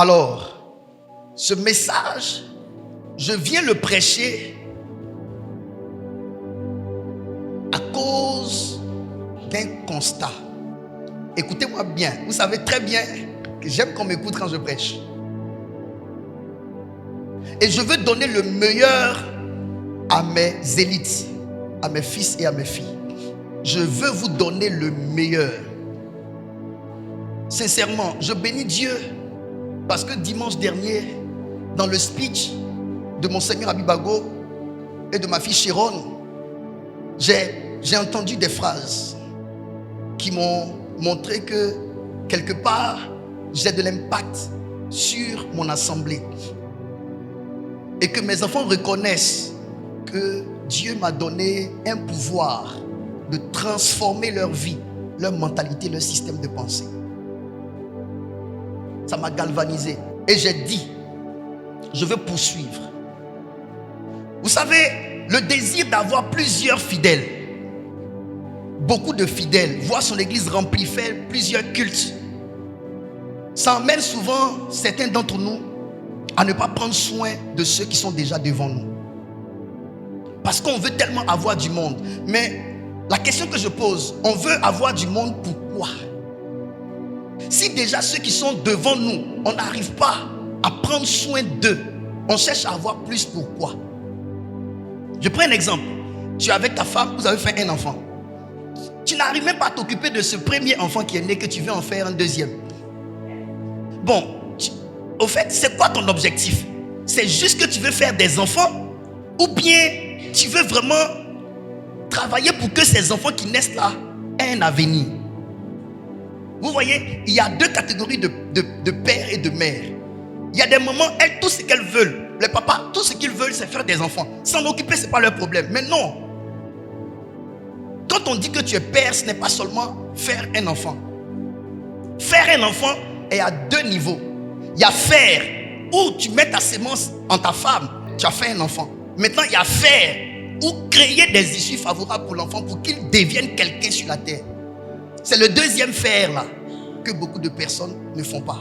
Alors, ce message, je viens le prêcher à cause d'un constat. Écoutez-moi bien, vous savez très bien que j'aime qu'on m'écoute quand je prêche. Et je veux donner le meilleur à mes élites, à mes fils et à mes filles. Je veux vous donner le meilleur. Sincèrement, je bénis Dieu parce que dimanche dernier, dans le speech de Monseigneur Abibago et de ma fille Chiron, j'ai entendu des phrases qui m'ont montré que quelque part, j'ai de l'impact sur mon assemblée. Et que mes enfants reconnaissent que Dieu m'a donné un pouvoir de transformer leur vie, leur mentalité, leur système de pensée. Ça m'a galvanisé. Et j'ai dit, je veux poursuivre. Vous savez, le désir d'avoir plusieurs fidèles, beaucoup de fidèles, voir son église remplie, faire plusieurs cultes, ça emmène souvent certains d'entre nous à ne pas prendre soin de ceux qui sont déjà devant nous. Parce qu'on veut tellement avoir du monde. Mais la question que je pose, on veut avoir du monde pourquoi? Si déjà ceux qui sont devant nous, on n'arrive pas à prendre soin d'eux, on cherche à avoir plus pourquoi? Je prends un exemple. Tu es avec ta femme, vous avez fait un enfant. Tu n'arrives même pas à t'occuper de ce premier enfant qui est né, que tu veux en faire un deuxième. Bon, au fait, c'est quoi ton objectif? C'est juste que tu veux faire des enfants? Ou bien tu veux vraiment travailler pour que ces enfants qui naissent là aient un avenir? Vous voyez, il y a deux catégories de pères et de mères. Il y a des moments, elles, tout ce qu'elles veulent, les papas, tout ce qu'ils veulent, c'est faire des enfants. S'en occuper, ce n'est pas leur problème. Mais non. Quand on dit que tu es père, ce n'est pas seulement faire un enfant. Faire un enfant est à deux niveaux. Il y a faire, où tu mets ta sémence en ta femme, tu as fait un enfant. Maintenant, il y a faire, ou créer des issues favorables pour l'enfant pour qu'il devienne quelqu'un sur la terre. C'est le deuxième faire là que beaucoup de personnes ne font pas.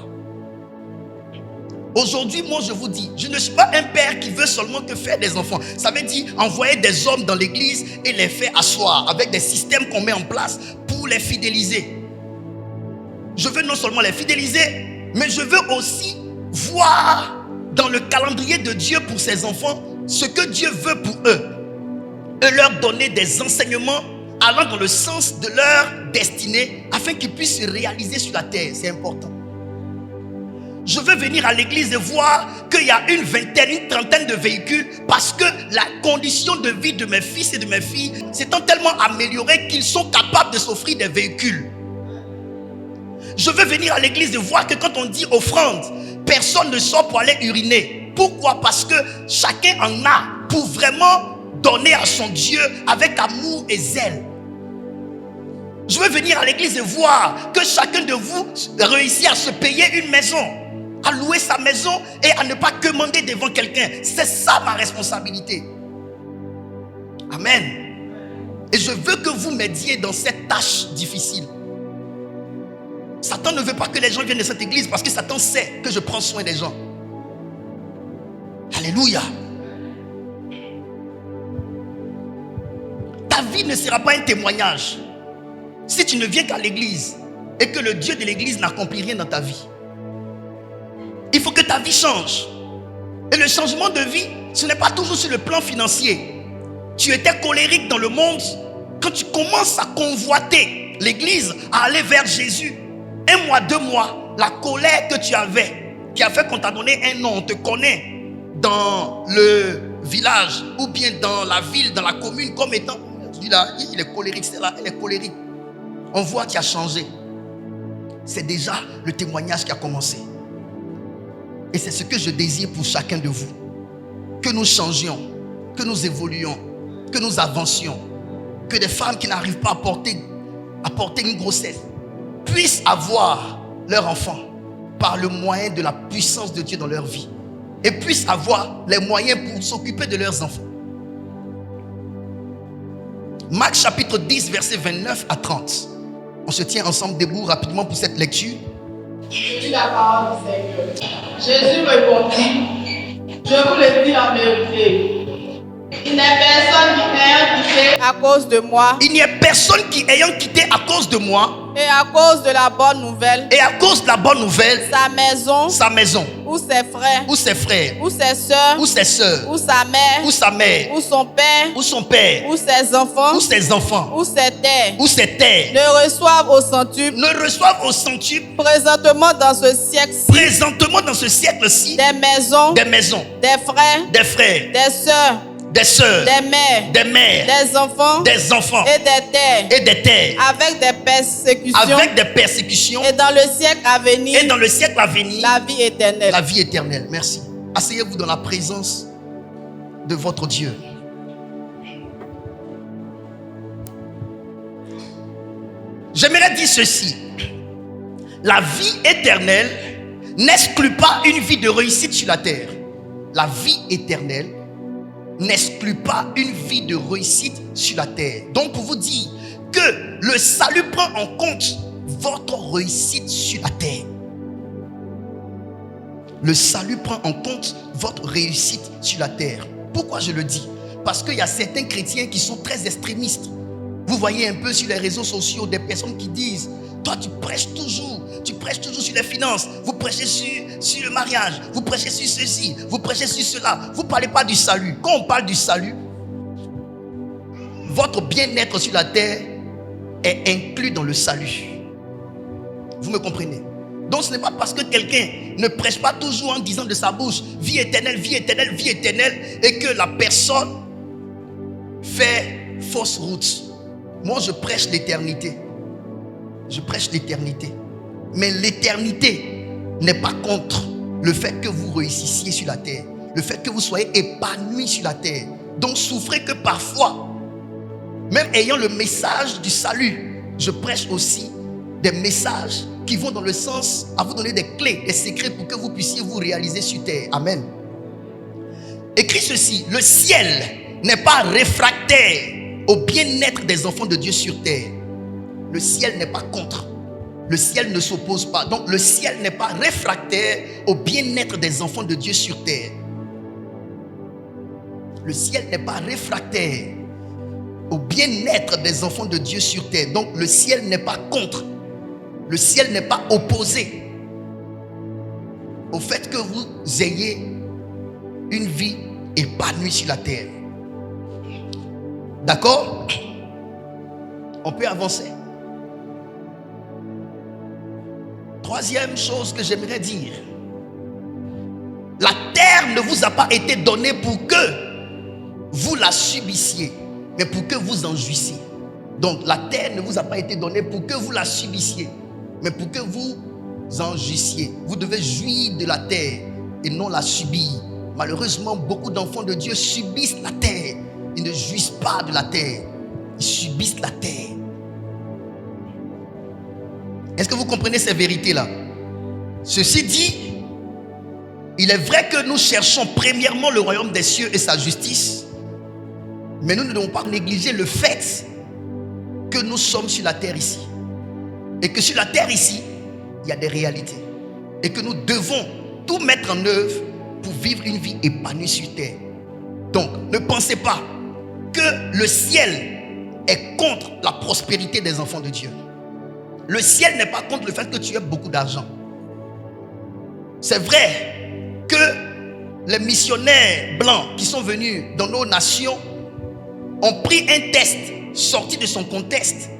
Aujourd'hui, moi je vous dis, je ne suis pas un père qui veut seulement que faire des enfants. Ça veut dire envoyer des hommes dans l'église et les faire asseoir avec des systèmes qu'on met en place pour les fidéliser. Je veux non seulement les fidéliser, mais je veux aussi voir dans le calendrier de Dieu pour ses enfants ce que Dieu veut pour eux et leur donner des enseignements allant dans le sens de leur destinée afin qu'ils puissent se réaliser sur la terre. C'est important. Je veux venir à l'église et voir qu'il y a une vingtaine, une trentaine de véhicules parce que la condition de vie de mes fils et de mes filles s'étant tellement améliorée qu'ils sont capables de s'offrir des véhicules. Je veux venir à l'église et voir que quand on dit offrande, personne ne sort pour aller uriner. Pourquoi? Parce que chacun en a pour vraiment donner à son Dieu avec amour et zèle. Je veux venir à l'église et voir que chacun de vous réussit à se payer une maison, à louer sa maison et à ne pas commander devant quelqu'un. C'est ça ma responsabilité. Amen. Et je veux que vous m'aidiez dans cette tâche difficile. Satan ne veut pas que les gens viennent de cette église parce que Satan sait que je prends soin des gens. Alléluia. Ta vie ne sera pas un témoignage si tu ne viens qu'à l'église et que le Dieu de l'église n'accomplit rien dans ta vie. Il faut que ta vie change. Et le changement de vie, ce n'est pas toujours sur le plan financier. Tu étais colérique dans le monde. Quand tu commences à convoiter l'église, à aller vers Jésus, 1 mois, 2 mois, la colère que tu avais, qui a fait qu'on t'a donné un nom, on te connaît dans le village ou bien dans la ville, dans la commune, comme étant, là, il est colérique, c'est là, elle est colérique. On voit qu'il a changé. C'est déjà le témoignage qui a commencé. Et c'est ce que je désire pour chacun de vous. Que nous changions, que nous évoluions, que nous avancions. Que des femmes qui n'arrivent pas à porter une grossesse puissent avoir leur enfant par le moyen de la puissance de Dieu dans leur vie. Et puissent avoir les moyens pour s'occuper de leurs enfants. Marc chapitre 10, versets 29 à 30. On se tient ensemble debout rapidement pour cette lecture. Je lis la parole du Seigneur. Jésus répondit, je vous le dis en vérité. Il n'y a personne qui ayant quitté à cause de moi. Il n'y a personne qui ayant quitté à cause de moi. Et à cause de la bonne nouvelle. Et à cause de la bonne nouvelle. Sa maison. Ou ses frères. Ou ses frères. Ou ses sœurs. Ou ses sœurs. Ou sa mère. Ou sa mère. Ou son père. Ou son père. Ou ses enfants. Ou ses enfants. Ou ses terres. Ou ses terres. Ne reçoivent au centuple. Ne reçoivent au centuple. Présentement dans ce siècle-ci. Présentement dans ce siècle-ci. Des maisons. Des maisons. Des frères. Des frères. Des sœurs. Des sœurs, des mères, des enfants et des terres, avec des persécutions, et dans le siècle à venir, la vie éternelle. La vie éternelle. Merci. Asseyez-vous dans la présence de votre Dieu. J'aimerais dire ceci. La vie éternelle n'exclut pas une vie de réussite sur la terre. La vie éternelle n'exclut pas une vie de réussite sur la terre. Donc pour vous dire que le salut prend en compte votre réussite sur la terre. Le salut prend en compte votre réussite sur la terre. Pourquoi je le dis? Parce qu'il y a certains chrétiens qui sont très extrémistes. Vous voyez un peu sur les réseaux sociaux des personnes qui disent: toi tu prêches toujours sur les finances, vous prêchez sur le mariage, vous prêchez sur ceci, vous prêchez sur cela, vous ne parlez pas du salut. Quand on parle du salut, votre bien-être sur la terre est inclus dans le salut. Vous me comprenez? Donc ce n'est pas parce que quelqu'un ne prêche pas toujours en disant de sa bouche vie éternelle, vie éternelle, vie éternelle, et que la personne fait fausse route. Moi je prêche l'éternité. Je prêche l'éternité. Mais l'éternité n'est pas contre le fait que vous réussissiez sur la terre, le fait que vous soyez épanoui sur la terre. Donc souffrez que parfois, même ayant le message du salut, je prêche aussi des messages qui vont dans le sens à vous donner des clés, des secrets pour que vous puissiez vous réaliser sur terre. Amen. Écrit ceci: le ciel n'est pas réfractaire au bien-être des enfants de Dieu sur terre. Le ciel n'est pas contre. Le ciel ne s'oppose pas. Donc le ciel n'est pas réfractaire au bien-être des enfants de Dieu sur terre. Le ciel n'est pas réfractaire au bien-être des enfants de Dieu sur terre. Donc le ciel n'est pas contre. Le ciel n'est pas opposé au fait que vous ayez une vie épanouie sur la terre. D'accord? On peut avancer. Troisième chose que j'aimerais dire: la terre ne vous a pas été donnée pour que vous la subissiez, mais pour que vous en jouissiez. Donc la terre ne vous a pas été donnée pour que vous la subissiez, mais pour que vous en jouissiez. Vous devez jouir de la terre et non la subir. Malheureusement, beaucoup d'enfants de Dieu subissent la terre. Ils ne jouissent pas de la terre. Ils subissent la terre. Est-ce que vous comprenez ces vérités-là? Ceci dit, il est vrai que nous cherchons premièrement le royaume des cieux et sa justice, mais nous ne devons pas négliger le fait que nous sommes sur la terre ici. Et que sur la terre ici, il y a des réalités. Et que nous devons tout mettre en œuvre pour vivre une vie épanouie sur terre. Donc, ne pensez pas que le ciel est contre la prospérité des enfants de Dieu. Le ciel n'est pas contre le fait que tu aies beaucoup d'argent. C'est vrai que les missionnaires blancs qui sont venus dans nos nations ont pris un test sorti de son contexte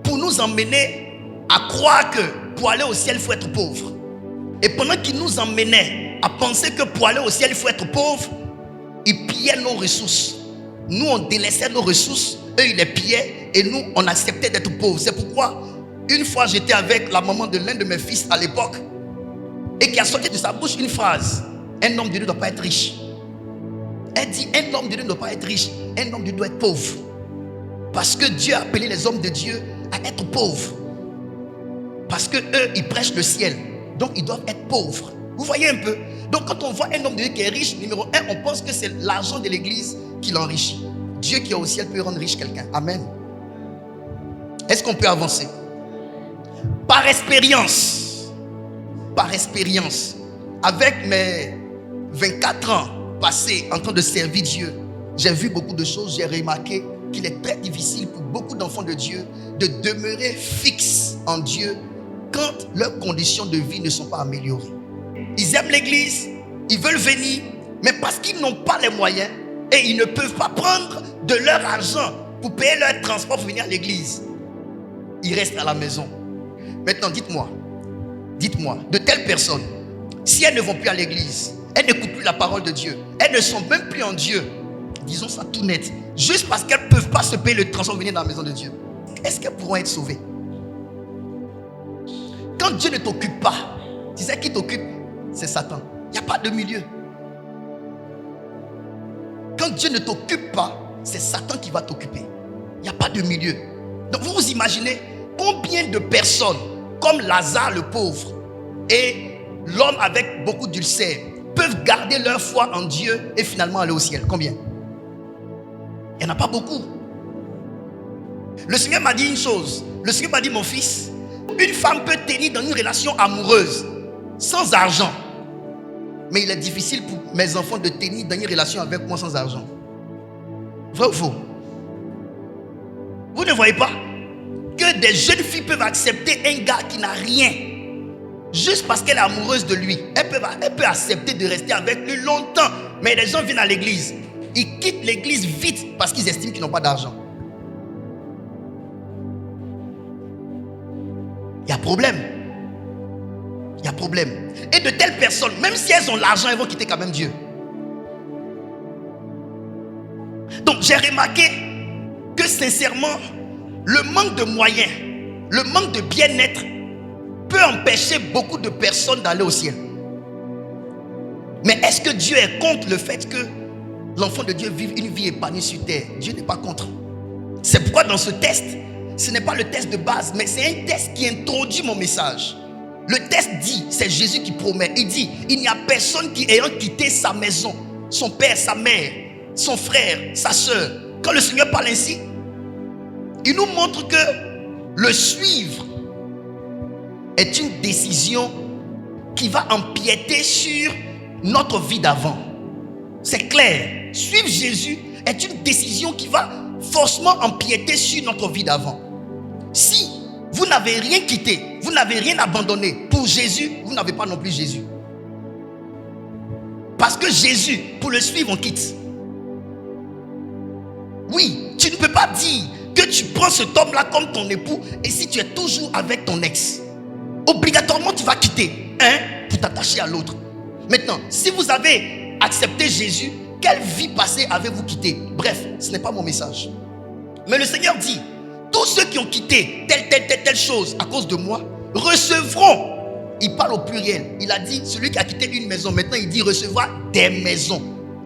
pour nous emmener à croire que pour aller au ciel, il faut être pauvre. Et pendant qu'ils nous emmenaient à penser que pour aller au ciel, il faut être pauvre, ils pillaient nos ressources. Nous, on délaissait nos ressources, eux, ils les pillaient et nous, on acceptait d'être pauvres. C'est pourquoi une fois, j'étais avec la maman de l'un de mes fils à l'époque et qui a sorti de sa bouche une phrase: un homme de Dieu ne doit pas être riche. Elle dit: un homme de Dieu ne doit pas être riche, un homme de Dieu doit être pauvre. Parce que Dieu a appelé les hommes de Dieu à être pauvres. Parce que eux, ils prêchent le ciel. Donc, ils doivent être pauvres. Vous voyez un peu? Donc, quand on voit un homme de Dieu qui est riche, numéro un, on pense que c'est l'argent de l'église qui l'enrichit. Dieu qui est au ciel peut rendre riche quelqu'un. Amen. Est-ce qu'on peut avancer? Par expérience, par expérience, avec mes 24 ans passés en train de servir Dieu, j'ai vu beaucoup de choses. J'ai remarqué qu'il est très difficile pour beaucoup d'enfants de Dieu de demeurer fixes en Dieu quand leurs conditions de vie ne sont pas améliorées. Ils aiment l'église, ils veulent venir, mais parce qu'ils n'ont pas les moyens et ils ne peuvent pas prendre de leur argent pour payer leur transport pour venir à l'église, ils restent à la maison. Maintenant, dites-moi, de telles personnes, si elles ne vont plus à l'église, elles n'écoutent plus la parole de Dieu, elles ne sont même plus en Dieu, disons ça tout net, juste parce qu'elles ne peuvent pas se payer le transport pour venir dans la maison de Dieu, est-ce qu'elles pourront être sauvées? Quand Dieu ne t'occupe pas, tu sais qui t'occupe? C'est Satan. Il n'y a pas de milieu. Quand Dieu ne t'occupe pas, c'est Satan qui va t'occuper. Il n'y a pas de milieu. Donc vous vous imaginez combien de personnes comme Lazare le pauvre et l'homme avec beaucoup d'ulcères peuvent garder leur foi en Dieu et finalement aller au ciel? Combien? Il n'y en a pas beaucoup. Le Seigneur m'a dit une chose. Le Seigneur m'a dit, mon fils, une femme peut tenir dans une relation amoureuse sans argent, mais il est difficile pour mes enfants de tenir dans une relation avec moi sans argent. Vrai ou faux? Vous ne voyez pas que des jeunes filles peuvent accepter un gars qui n'a rien juste parce qu'elle est amoureuse de lui? Elle peut accepter de rester avec lui longtemps, mais les gens viennent à l'église, ils quittent l'église vite parce qu'ils estiment qu'ils n'ont pas d'argent. Il y a problème. Il y a problème. Et de telles personnes, même si elles ont l'argent, elles vont quitter quand même Dieu. Donc j'ai remarqué que sincèrement, le manque de moyens, le manque de bien-être peut empêcher beaucoup de personnes d'aller au ciel. Mais est-ce que Dieu est contre le fait que l'enfant de Dieu vive une vie épanouie sur terre? Dieu n'est pas contre. C'est pourquoi dans ce test, ce n'est pas le test de base, mais c'est un test qui introduit mon message. Le test dit, c'est Jésus qui promet. Il dit, il n'y a personne qui ayant quitté sa maison, son père, sa mère, son frère, sa soeur. Quand le Seigneur parle ainsi, il nous montre que le suivre est une décision qui va empiéter sur notre vie d'avant. C'est clair. Suivre Jésus est une décision qui va forcément empiéter sur notre vie d'avant. Si vous n'avez rien quitté, vous n'avez rien abandonné pour Jésus, vous n'avez pas non plus Jésus. Parce que Jésus, pour le suivre, on quitte. Oui, tu ne peux pas dire que tu prends cet homme-là comme ton époux et si tu es toujours avec ton ex, obligatoirement tu vas quitter un pour t'attacher à l'autre. Maintenant, si vous avez accepté Jésus, quelle vie passée avez-vous quitté? Bref, ce n'est pas mon message. Mais le Seigneur dit, tous ceux qui ont quitté telle chose à cause de moi recevront. Il parle au pluriel. Il a dit celui qui a quitté une maison, maintenant il dit recevra des maisons.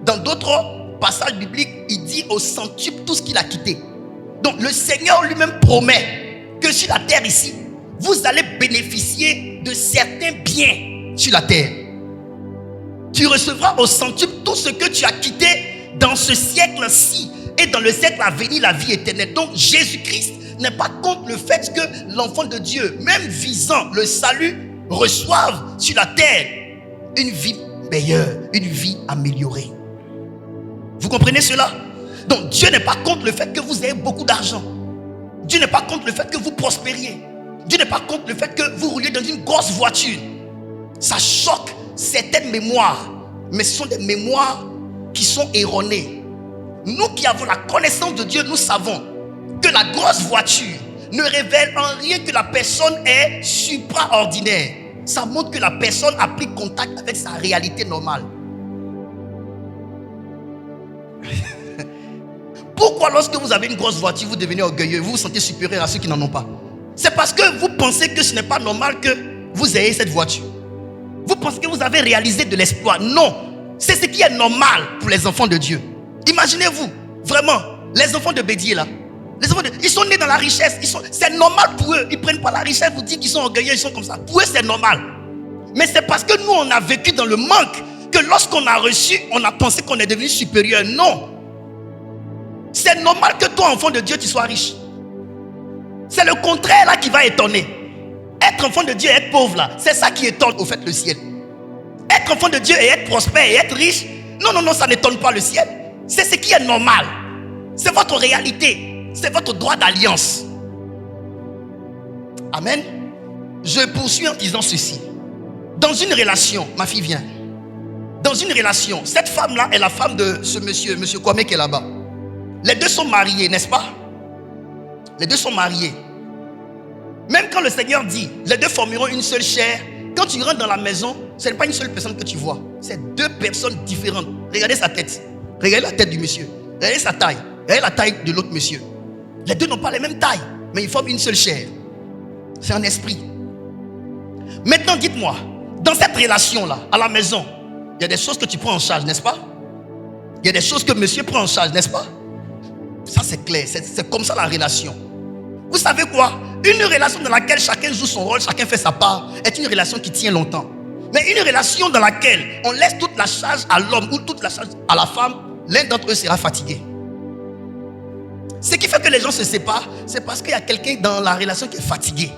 Dans d'autres passages bibliques, il dit au centuple tout ce qu'il a quitté. Donc le Seigneur lui-même promet que sur la terre ici, vous allez bénéficier de certains biens sur la terre. Tu recevras au centuple tout ce que tu as quitté dans ce siècle-ci et dans le siècle à venir, la vie éternelle. Donc Jésus-Christ n'est pas contre le fait que l'enfant de Dieu, même visant le salut, reçoive sur la terre une vie meilleure, une vie améliorée. Vous comprenez cela? Donc Dieu n'est pas contre le fait que vous ayez beaucoup d'argent. Dieu n'est pas contre le fait que vous prospériez. Dieu n'est pas contre le fait que vous rouliez dans une grosse voiture. Ça choque certaines mémoires, mais ce sont des mémoires qui sont erronées. Nous qui avons la connaissance de Dieu, nous savons que la grosse voiture ne révèle en rien que la personne est supraordinaire. Ça montre que la personne a pris contact avec sa réalité normale. Pourquoi lorsque vous avez une grosse voiture, vous devenez orgueilleux, vous vous sentez supérieur à ceux qui n'en ont pas? C'est parce que vous pensez que ce n'est pas normal que vous ayez cette voiture. Vous pensez que vous avez réalisé de l'exploit. Non, c'est ce qui est normal pour les enfants de Dieu. Imaginez-vous, vraiment, les enfants de Bédier là, ils sont nés dans la richesse, c'est normal pour eux. Ils ne prennent pas la richesse, vous dites qu'ils sont orgueilleux, ils sont comme ça. Pour eux c'est normal. Mais c'est parce que nous on a vécu dans le manque que lorsqu'on a reçu, on a pensé qu'on est devenu supérieur. Non. C'est normal que toi, enfant de Dieu, tu sois riche. C'est le contraire là qui va étonner. Être enfant de Dieu et être pauvre là, c'est ça qui étonne au fait le ciel. Être enfant de Dieu et être prospère et être riche, non, ça n'étonne pas le ciel. C'est ce qui est normal. C'est votre réalité. C'est votre droit d'alliance. Amen. Je poursuis en disant ceci. Dans une relation, ma fille vient. Dans une relation, cette femme-là est la femme de ce monsieur Kwame qui est là-bas. Les deux sont mariés, n'est-ce pas? Les deux sont mariés. Même quand le Seigneur dit, les deux formeront une seule chair, quand tu rentres dans la maison, ce n'est pas une seule personne que tu vois. C'est deux personnes différentes. Regardez sa tête. Regardez la tête du monsieur. Regardez sa taille. Regardez la taille de l'autre monsieur. Les deux n'ont pas la même taille, mais ils forment une seule chair. C'est un esprit. Maintenant, dites-moi, dans cette relation-là, à la maison, il y a des choses que tu prends en charge, n'est-ce pas? Il y a des choses que monsieur prend en charge, n'est-ce pas? Ça, c'est clair. C'est comme ça la relation. Vous savez quoi? Une relation dans laquelle chacun joue son rôle, chacun fait sa part, est une relation qui tient longtemps. Mais une relation dans laquelle on laisse toute la charge à l'homme ou toute la charge à la femme, l'un d'entre eux sera fatigué. Ce qui fait que les gens se séparent, c'est parce qu'il y a quelqu'un dans la relation qui est fatigué.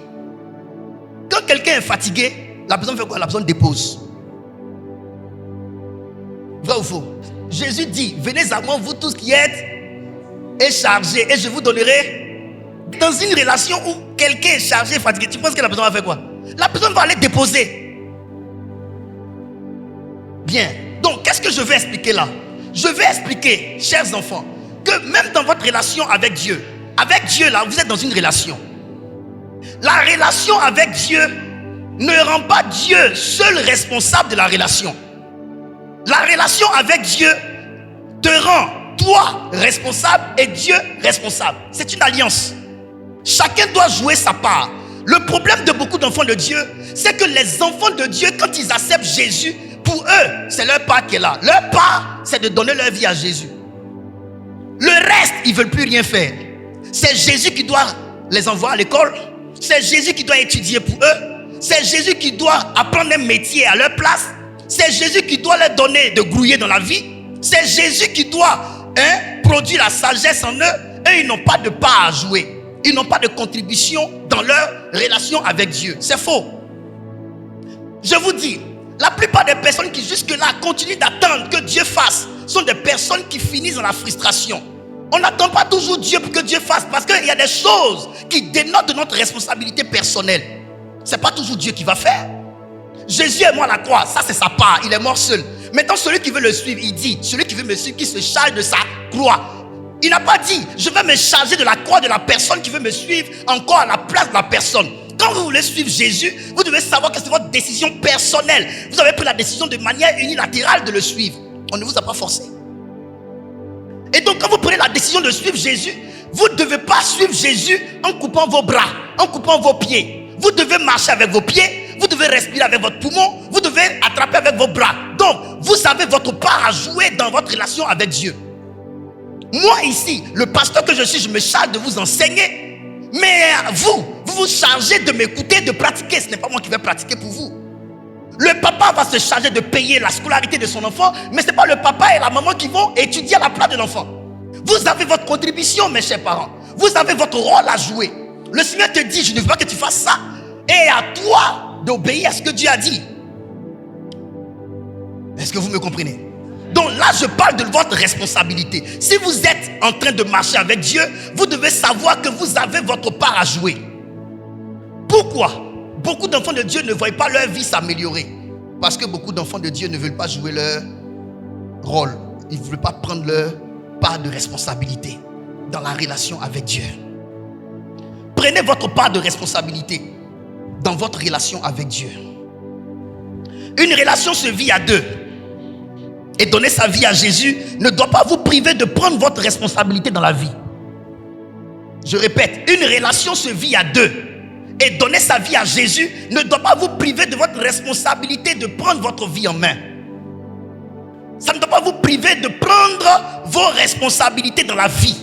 Quand quelqu'un est fatigué, la personne fait quoi? La personne dépose. Vrai ou faux? Jésus dit, venez à moi vous tous qui êtes et chargés et je vous donnerai. Dans une relation où quelqu'un est chargé et fatigué, tu penses que la personne va faire quoi? La personne va aller déposer. Bien. Donc, qu'est-ce que je vais expliquer là? Je vais expliquer, chers enfants, que même dans votre relation avec Dieu là, vous êtes dans une relation. La relation avec Dieu ne rend pas Dieu seul responsable de la relation. La relation avec Dieu te rend toi responsable et Dieu responsable. C'est une alliance. Chacun doit jouer sa part. Le problème de beaucoup d'enfants de Dieu, c'est que les enfants de Dieu, quand ils acceptent Jésus, pour eux, c'est leur part qui est là. Leur part, c'est de donner leur vie à Jésus. Le reste, ils ne veulent plus rien faire. C'est Jésus qui doit les envoyer à l'école. C'est Jésus qui doit étudier pour eux. C'est Jésus qui doit apprendre un métier à leur place. C'est Jésus qui doit leur donner de grouiller dans la vie. C'est Jésus qui doit produire la sagesse en eux. Eux, ils n'ont pas de part à jouer. Ils n'ont pas de contribution dans leur relation avec Dieu. C'est faux. Je vous dis, la plupart des personnes qui jusque-là continuent d'attendre que Dieu fasse sont des personnes qui finissent dans la frustration. On n'attend pas toujours Dieu pour que Dieu fasse, parce qu'il y a des choses qui dénotent de notre responsabilité personnelle. Ce n'est pas toujours Dieu qui va faire. Jésus est mort à la croix, ça c'est sa part, il est mort seul. Maintenant celui qui veut le suivre, il dit, celui qui veut me suivre, qui se charge de sa croix. Il n'a pas dit, je vais me charger de la croix de la personne qui veut me suivre encore à la place de la personne. Quand vous voulez suivre Jésus, vous devez savoir que c'est votre décision personnelle. Vous avez pris la décision de manière unilatérale de le suivre. On ne vous a pas forcé. Et donc quand vous prenez la décision de suivre Jésus, vous ne devez pas suivre Jésus en coupant vos bras, en coupant vos pieds. Vous devez marcher avec vos pieds, vous devez respirer avec votre poumon, vous devez attraper avec vos bras. Donc, vous avez votre part à jouer dans votre relation avec Dieu. Moi ici, le pasteur que je suis, je me charge de vous enseigner. Mais vous vous chargez de m'écouter, de pratiquer. Ce n'est pas moi qui vais pratiquer pour vous. Le papa va se charger de payer la scolarité de son enfant, mais ce n'est pas le papa et la maman qui vont étudier à la place de l'enfant. Vous avez votre contribution, mes chers parents. Vous avez votre rôle à jouer. Le Seigneur te dit, je ne veux pas que tu fasses ça. Et à toi d'obéir à ce que Dieu a dit. Est-ce que vous me comprenez? Donc là, je parle de votre responsabilité. Si vous êtes en train de marcher avec Dieu, vous devez savoir que vous avez votre part à jouer. Pourquoi? Beaucoup d'enfants de Dieu ne voient pas leur vie s'améliorer. Parce que beaucoup d'enfants de Dieu ne veulent pas jouer leur rôle. Ils ne veulent pas prendre leur part de responsabilité dans la relation avec Dieu. Prenez votre part de responsabilité dans votre relation avec Dieu. Une relation se vit à deux. Et donner sa vie à Jésus ne doit pas vous priver de prendre votre responsabilité dans la vie. Je répète, une relation se vit à deux. Et donner sa vie à Jésus ne doit pas vous priver de votre responsabilité de prendre votre vie en main. Ça ne doit pas vous priver de prendre vos responsabilités dans la vie.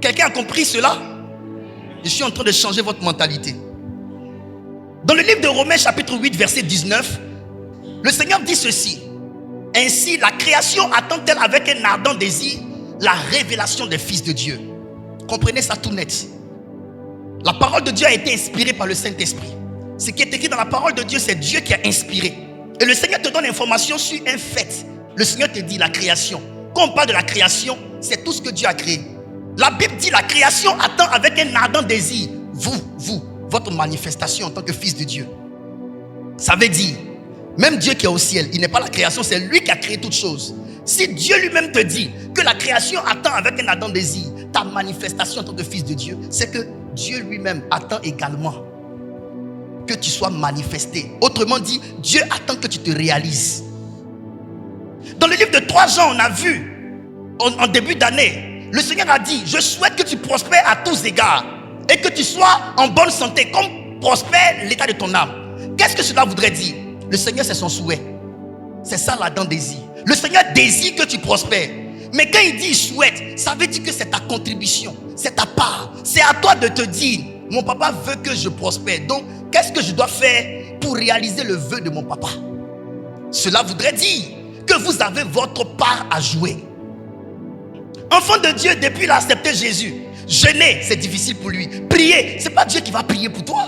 Quelqu'un a compris cela? Je suis en train de changer votre mentalité. Dans le livre de Romains chapitre 8 verset 19, le Seigneur dit ceci: ainsi la création attend-elle avec un ardent désir la révélation des fils de Dieu. Comprenez ça tout net. La parole de Dieu a été inspirée par le Saint-Esprit. Ce qui est écrit dans la parole de Dieu, c'est Dieu qui a inspiré. Et le Seigneur te donne l'information sur un fait. Le Seigneur te dit la création. Quand on parle de la création, c'est tout ce que Dieu a créé. La Bible dit la création attend avec un ardent désir votre manifestation en tant que fils de Dieu. Ça veut dire, même Dieu qui est au ciel, il n'est pas la création, c'est lui qui a créé toutes choses. Si Dieu lui-même te dit que la création attend avec un ardent désir ta manifestation en tant que fils de Dieu, c'est que Dieu lui-même attend également que tu sois manifesté. Autrement dit, Dieu attend que tu te réalises. Dans le livre de 3 Jean, on a vu, en début d'année, le Seigneur a dit, je souhaite que tu prospères à tous égards et que tu sois en bonne santé, comme prospère l'état de ton âme. Qu'est-ce que cela voudrait dire? Le Seigneur, c'est son souhait. C'est ça l'ardent désir. Le Seigneur désire que tu prospères. Mais quand il dit souhaite, ça veut dire que c'est ta contribution, c'est ta part. C'est à toi de te dire, mon papa veut que je prospère. Donc, qu'est-ce que je dois faire pour réaliser le vœu de mon papa? Cela voudrait dire que vous avez votre part à jouer. Enfant de Dieu, depuis qu'il a accepté Jésus, jeûner, c'est difficile pour lui. Prier, c'est pas Dieu qui va prier pour toi.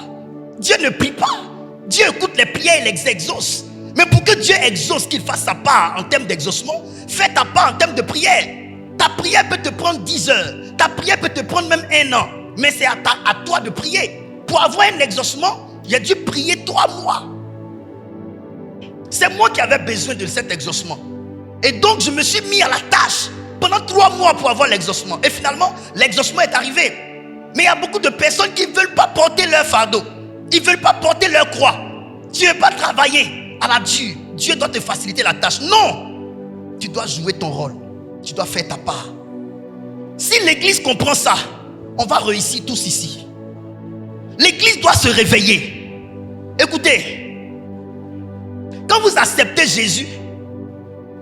Dieu ne prie pas. Dieu écoute les prières et les exauce. Mais pour que Dieu exauce, qu'il fasse sa part en termes d'exaucement, fais ta part en termes de prière. Ta prière peut te prendre 10 heures. Ta prière peut te prendre même 1 an. Mais c'est à toi de prier. Pour avoir un exaucement, j'ai dû prier 3 mois. C'est moi qui avais besoin de cet exaucement. Et donc je me suis mis à la tâche pendant 3 mois pour avoir l'exaucement. Et finalement, l'exaucement est arrivé. Mais il y a beaucoup de personnes qui ne veulent pas porter leur fardeau. Ils ne veulent pas porter leur croix. Tu ne veux pas travailler à la dure. Dieu doit te faciliter la tâche. Non! Tu dois jouer ton rôle. Tu dois faire ta part. Si l'église comprend ça, on va réussir tous ici. L'église doit se réveiller. Écoutez, quand vous acceptez Jésus,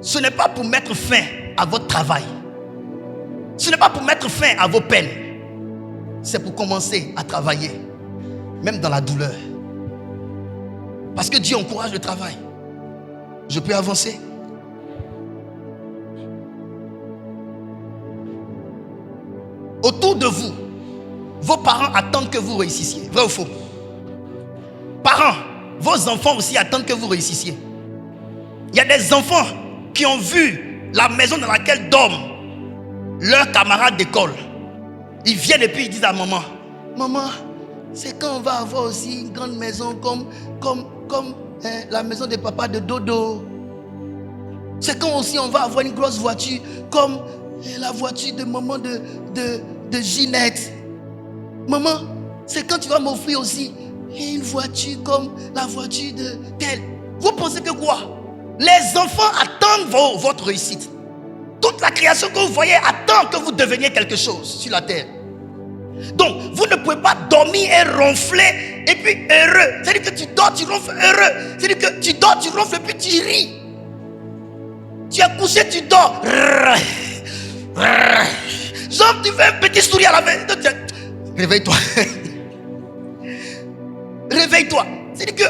ce n'est pas pour mettre fin à votre travail. Ce n'est pas pour mettre fin à vos peines. C'est pour commencer à travailler, même dans la douleur. Parce que Dieu encourage le travail. Je peux avancer. Autour de vous, vos parents attendent que vous réussissiez. Vrai ou faux? Parents, vos enfants aussi attendent que vous réussissiez. Il y a des enfants qui ont vu la maison dans laquelle dorment leurs camarades d'école. Ils viennent et puis ils disent à maman, maman, c'est quand on va avoir aussi une grande maison comme la maison de papa de Dodo. C'est quand aussi on va avoir une grosse voiture comme la voiture de maman de Ginette. Maman, c'est quand tu vas m'offrir aussi une voiture comme la voiture de telle. Vous pensez que quoi? Les enfants attendent votre réussite. Toute la création que vous voyez attend que vous deveniez quelque chose sur la terre. Donc, vous ne pouvez pas dormir et ronfler et puis heureux. C'est-à-dire que tu dors, tu ronfles heureux. C'est-à-dire que tu dors, tu ronfles et puis tu ris. Tu es couché, tu dors. Genre, tu fais un petit sourire à la fin. Réveille-toi. Réveille-toi. C'est-à-dire que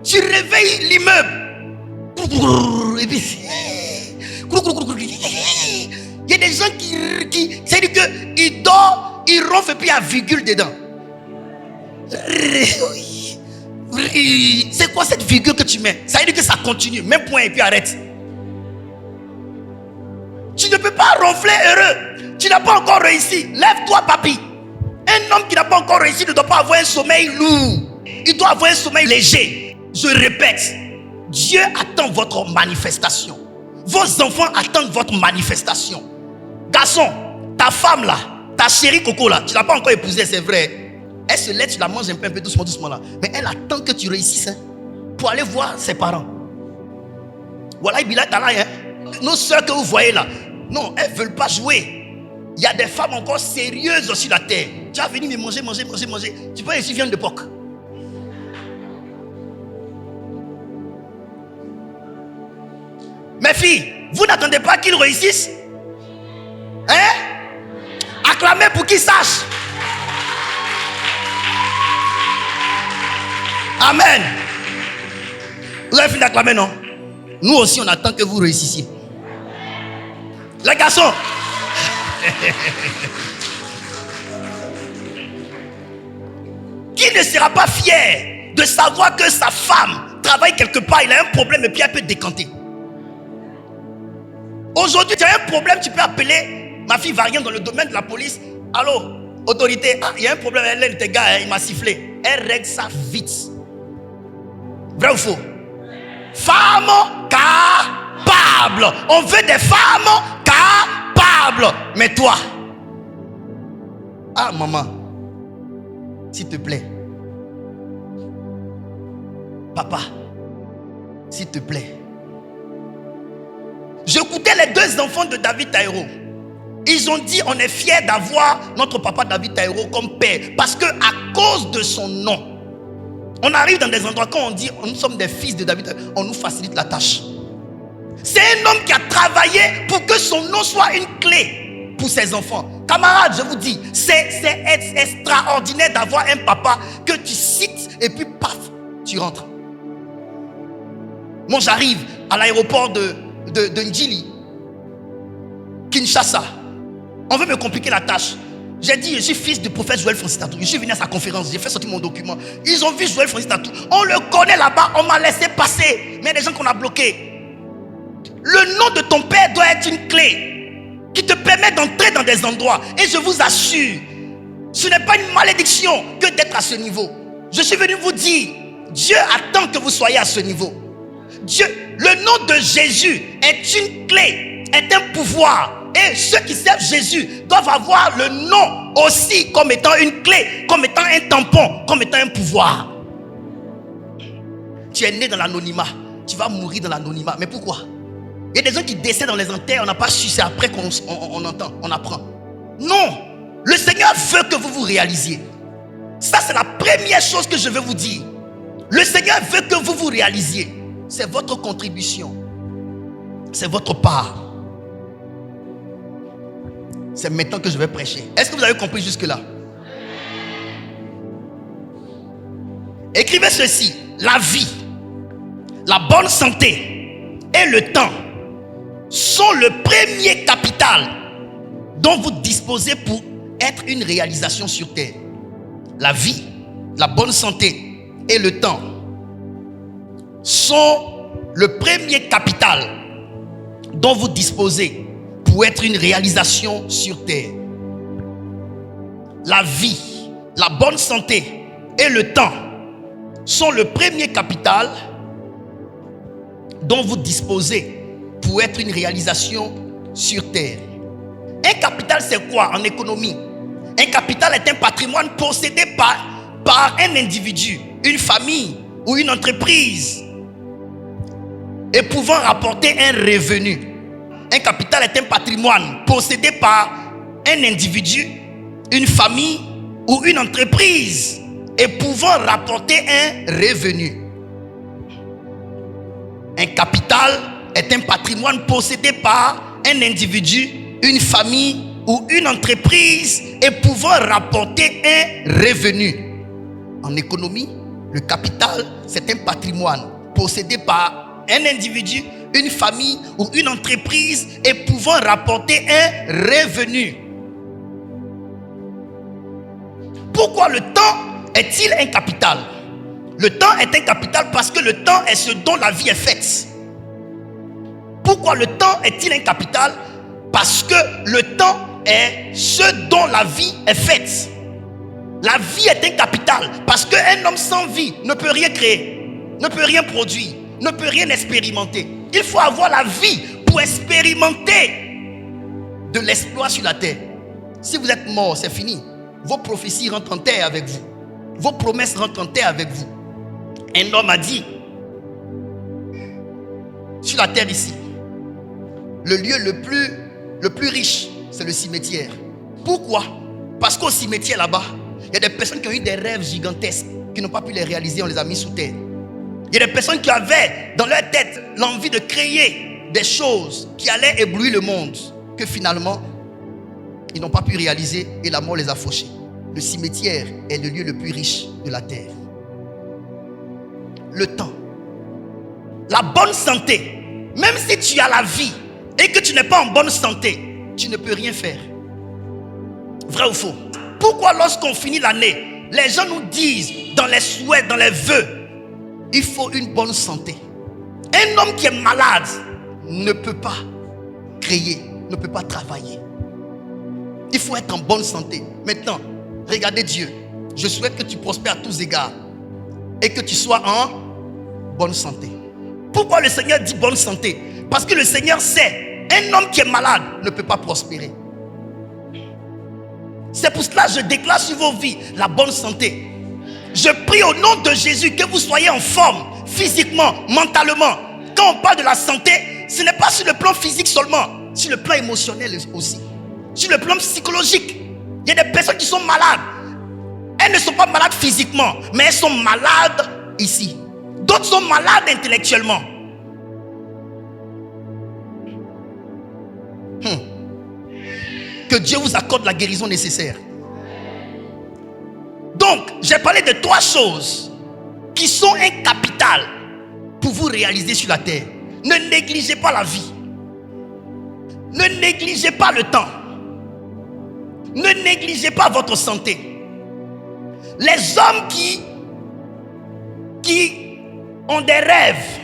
tu réveilles l'immeuble. Et puis, il y a des gens qui c'est-à-dire qu'ils dorment. Il ronfle et puis il y a virgule dedans. C'est quoi cette virgule que tu mets? Ça veut dire que ça continue. Même point et puis arrête. Tu ne peux pas ronfler heureux. Tu n'as pas encore réussi. Lève-toi, papy. Un homme qui n'a pas encore réussi ne doit pas avoir un sommeil lourd. Il doit avoir un sommeil léger. Je répète, Dieu attend votre manifestation. Vos enfants attendent votre manifestation. Garçon, ta femme là, ta chérie Coco là, tu ne l'as pas encore épousée, c'est vrai. Elle se lève, tu la manges un peu doucement là. Mais elle attend que tu réussisses pour aller voir ses parents. Voilà, il est là, nos soeurs que vous voyez là, non, elles ne veulent pas jouer. Il y a des femmes encore sérieuses sur la terre. Tu vas venir me manger. Tu peux ici viande de porc. Mes filles, vous n'attendez pas qu'ils réussissent? Acclamez pour qu'ils sachent. Amen. Vous avez fini d'acclamer, non? Nous aussi, on attend que vous réussissiez. Les garçons. Qui ne sera pas fier de savoir que sa femme travaille quelque part, il a un problème et puis elle peut décanter. Aujourd'hui, tu as un problème, tu peux appeler ma fille va rien dans le domaine de la police. Allô, autorité, il y a un problème, elle tes gars, il m'a sifflé. Elle règle ça vite. Vrai ou faux? Femme capable. On veut des femmes capables. Mais toi, maman, s'il te plaît. Papa, s'il te plaît. J'écoutais les deux enfants de David Taïro. Ils ont dit, on est fiers d'avoir notre papa David Taïro comme père. Parce que à cause de son nom, on arrive dans des endroits quand on dit, nous sommes des fils de David Taïro, on nous facilite la tâche. C'est un homme qui a travaillé pour que son nom soit une clé pour ses enfants. Camarades, je vous dis, c'est extraordinaire d'avoir un papa que tu cites et puis paf, tu rentres. Moi j'arrive à l'aéroport de Ndjili, Kinshasa. On veut me compliquer la tâche. J'ai dit, je suis fils du prophète Joël Francis Tatou. Je suis venu à sa conférence, j'ai fait sortir mon document. Ils ont vu Joël Francis Tatou. On le connaît là-bas, on m'a laissé passer. Mais il y a des gens qu'on a bloqués. Le nom de ton père doit être une clé qui te permet d'entrer dans des endroits. Et je vous assure, ce n'est pas une malédiction que d'être à ce niveau. Je suis venu vous dire, Dieu attend que vous soyez à ce niveau. Dieu, le nom de Jésus est une clé, est un pouvoir. Et ceux qui servent Jésus doivent avoir le nom aussi comme étant une clé, comme étant un tampon, comme étant un pouvoir. Tu es né dans l'anonymat, tu vas mourir dans l'anonymat. Mais pourquoi? Il y a des gens qui décèdent dans les enterres, on n'a pas su, c'est après qu'on entend, on apprend. Non, le Seigneur veut que vous vous réalisiez. Ça, c'est la première chose que je veux vous dire. Le Seigneur veut que vous vous réalisiez. C'est votre contribution. C'est votre part. C'est maintenant que je vais prêcher. Est-ce que vous avez compris jusque-là? Écrivez ceci. La vie, la bonne santé et le temps sont le premier capital dont vous disposez pour être une réalisation sur terre. La vie, la bonne santé et le temps sont le premier capital dont vous disposez pour être une réalisation sur terre. La vie, la bonne santé et le temps sont le premier capital dont vous disposez pour être une réalisation sur terre. Un capital, c'est quoi en économie? Un capital est un patrimoine possédé par un individu, une famille ou une entreprise et pouvant rapporter un revenu. Un capital est un patrimoine possédé par un individu, une famille ou une entreprise et pouvant rapporter un revenu. Un capital est un patrimoine possédé par un individu, une famille ou une entreprise et pouvant rapporter un revenu. En économie, le capital, c'est un patrimoine possédé par un individu, une famille ou une entreprise et pouvant rapporter un revenu. Pourquoi le temps est-il un capital? Le temps est un capital parce que le temps est ce dont la vie est faite. Pourquoi le temps est-il un capital? Parce que le temps est ce dont la vie est faite. La vie est un capital parce qu'un homme sans vie ne peut rien créer, ne peut rien produire, ne peut rien expérimenter. Il faut avoir la vie pour expérimenter de l'exploit sur la terre. Si vous êtes mort, c'est fini. Vos prophéties rentrent en terre avec vous. Vos promesses rentrent en terre avec vous. Un homme a dit, sur la terre ici, le lieu le plus riche, c'est le cimetière. Pourquoi? Parce qu'au cimetière là-bas, il y a des personnes qui ont eu des rêves gigantesques, qui n'ont pas pu les réaliser, on les a mis sous terre. Il y a des personnes qui avaient dans leur tête l'envie de créer des choses qui allaient éblouir le monde, que finalement, ils n'ont pas pu réaliser et la mort les a fauchés. Le cimetière est le lieu le plus riche de la terre. Le temps. La bonne santé. Même si tu as la vie et que tu n'es pas en bonne santé, tu ne peux rien faire. Vrai ou faux? Pourquoi lorsqu'on finit l'année, les gens nous disent dans les souhaits, dans les vœux, il faut une bonne santé. Un homme qui est malade ne peut pas créer, ne peut pas travailler. Il faut être en bonne santé. Maintenant, regardez Dieu. Je souhaite que tu prospères à tous égards et que tu sois en bonne santé. Pourquoi le Seigneur dit bonne santé? Parce que le Seigneur sait, un homme qui est malade ne peut pas prospérer. C'est pour cela que je déclare sur vos vies la bonne santé. Je prie au nom de Jésus que vous soyez en forme, physiquement, mentalement. Quand on parle de la santé, ce n'est pas sur le plan physique seulement, sur le plan émotionnel aussi, sur le plan psychologique. Il y a des personnes qui sont malades. Elles ne sont pas malades physiquement, mais elles sont malades ici. D'autres sont malades intellectuellement. Que Dieu vous accorde la guérison nécessaire. Donc, j'ai parlé de 3 choses qui sont un capital pour vous réaliser sur la terre. Ne négligez pas la vie. Ne négligez pas le temps. Ne négligez pas votre santé. Les hommes qui ont des rêves.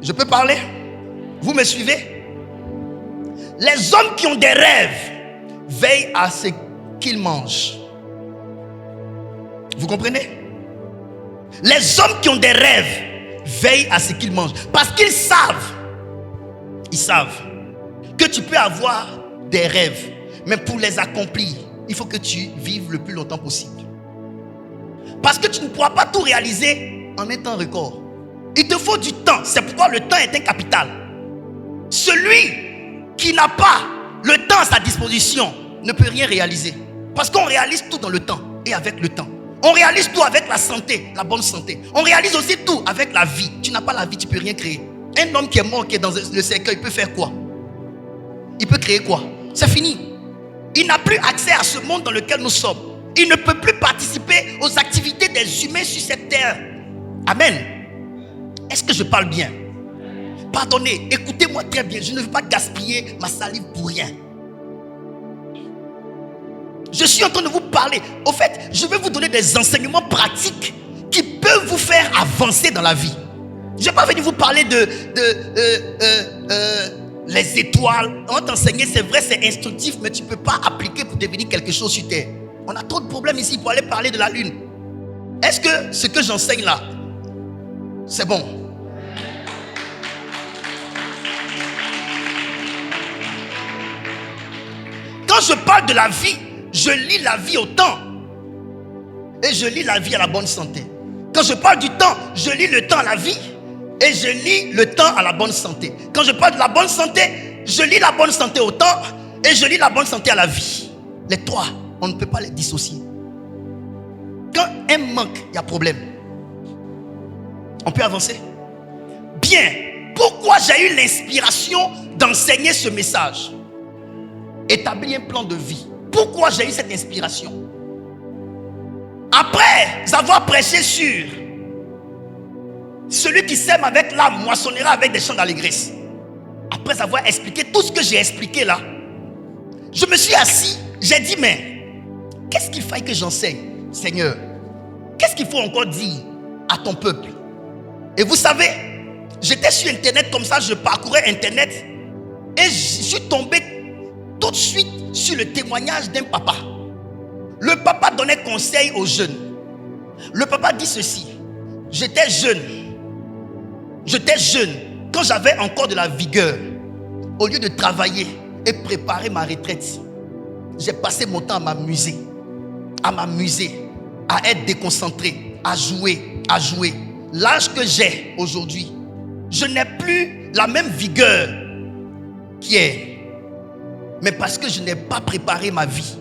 Je peux parler? Vous me suivez? Les hommes qui ont des rêves veillent à ce qu'ils mangent. Vous comprenez? Les hommes qui ont des rêves veillent à ce qu'ils mangent. Parce qu'ils savent que tu peux avoir des rêves, mais pour les accomplir, il faut que tu vives le plus longtemps possible. Parce que tu ne pourras pas tout réaliser en un temps record. Il te faut du temps. C'est pourquoi le temps est un capital. Celui qui n'a pas le temps à sa disposition ne peut rien réaliser. Parce qu'on réalise tout dans le temps et avec le temps. On réalise tout avec la santé, la bonne santé. On réalise aussi tout avec la vie. Tu n'as pas la vie, tu ne peux rien créer. Un homme qui est mort, qui est dans le cercueil, il peut faire quoi? Il peut créer quoi? C'est fini. Il n'a plus accès à ce monde dans lequel nous sommes. Il ne peut plus participer aux activités des humains sur cette terre. Amen. Est-ce que je parle bien? Pardonnez, écoutez-moi très bien. Je ne veux pas gaspiller ma salive pour rien. Je suis en train de vous parler. Au fait, je vais vous donner des enseignements pratiques qui peuvent vous faire avancer dans la vie. Je n'ai pas venu vous parler les étoiles. On va t'enseigner, c'est vrai, c'est instructif, mais tu ne peux pas appliquer pour devenir quelque chose sur terre. On a trop de problèmes ici pour aller parler de la lune. Est-ce que ce que j'enseigne là, c'est bon? Quand je parle de la vie, je lis la vie au temps. Et je lis la vie à la bonne santé. Quand je parle du temps, je lis le temps à la vie. Et je lis le temps à la bonne santé. Quand je parle de la bonne santé, je lis la bonne santé au temps. Et je lis la bonne santé à la vie. Les 3, on ne peut pas les dissocier. Quand un manque, il y a problème. On peut avancer? Bien. Pourquoi j'ai eu l'inspiration d'enseigner ce message? Établir un plan de vie. Pourquoi j'ai eu cette inspiration? Après avoir prêché sur celui qui sème avec l'âme moissonnera avec des chants d'allégresse. Après avoir expliqué tout ce que j'ai expliqué là, je me suis assis. J'ai dit, mais qu'est-ce qu'il faille que j'enseigne, Seigneur? Qu'est-ce qu'il faut encore dire à ton peuple? Et vous savez, j'étais sur Internet comme ça, je parcourais Internet et je suis tombé tout de suite sur le témoignage d'un papa. Le papa donnait conseil aux jeunes. Le papa dit ceci: j'étais jeune quand j'avais encore de la vigueur. Au lieu de travailler et préparer ma retraite, j'ai passé mon temps à m'amuser, à être déconcentré, à jouer. L'âge que j'ai aujourd'hui, je n'ai plus la même vigueur qu'hier. Mais parce que je n'ai pas préparé ma vie,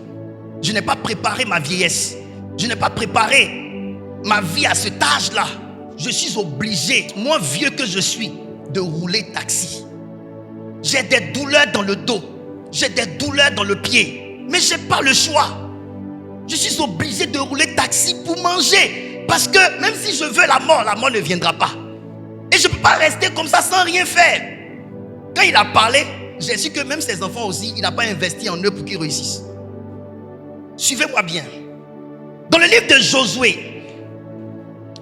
je n'ai pas préparé ma vieillesse, je n'ai pas préparé ma vie à cet âge-là, je suis obligé, moi vieux que je suis, de rouler taxi. J'ai des douleurs dans le dos, j'ai des douleurs dans le pied, mais je n'ai pas le choix. Je suis obligé de rouler taxi pour manger, parce que même si je veux la mort ne viendra pas. Et je ne peux pas rester comme ça sans rien faire. Quand il a parlé, j'ai su que même ses enfants aussi, il n'a pas investi en eux pour qu'ils réussissent. Suivez-moi bien. Dans le livre de Josué,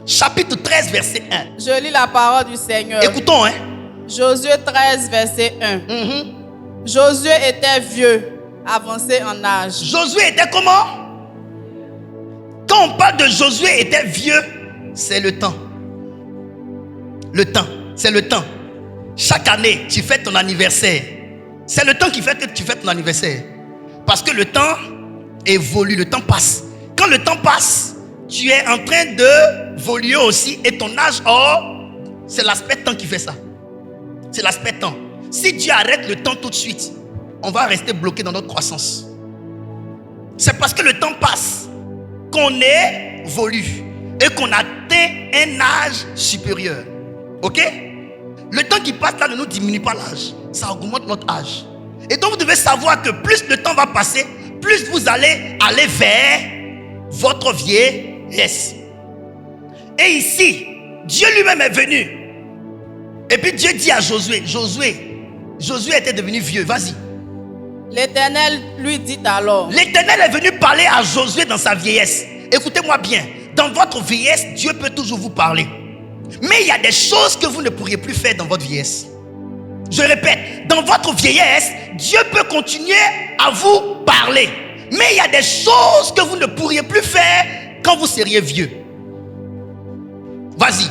chapitre 13, verset 1. Je lis la parole du Seigneur. Écoutons, Josué 13, verset 1. Josué était vieux, avancé en âge. Josué était comment? Quand on parle de Josué était vieux, c'est le temps. Le temps, c'est le temps. Chaque année, tu fêtes ton anniversaire. C'est le temps qui fait que tu fêtes ton anniversaire. Parce que le temps évolue, le temps passe. Quand le temps passe, tu es en train d'évoluer aussi. Et ton âge, c'est l'aspect temps qui fait ça. C'est l'aspect temps. Si Dieu arrête le temps tout de suite, on va rester bloqué dans notre croissance. C'est parce que le temps passe qu'on évolue et qu'on atteint un âge supérieur. Ok? Le temps qui passe là ne nous diminue pas l'âge. Ça augmente notre âge. Et donc vous devez savoir que plus le temps va passer, plus vous allez aller vers votre vieillesse. Et ici, Dieu lui-même est venu. Et puis Dieu dit à Josué, Josué était devenu vieux, vas-y. L'Éternel lui dit alors. L'Éternel est venu parler à Josué dans sa vieillesse. Écoutez-moi bien, dans votre vieillesse, Dieu peut toujours vous parler. Mais il y a des choses que vous ne pourriez plus faire dans votre vieillesse. Je répète, dans votre vieillesse, Dieu peut continuer à vous parler. Mais il y a des choses que vous ne pourriez plus faire quand vous seriez vieux. Vas-y.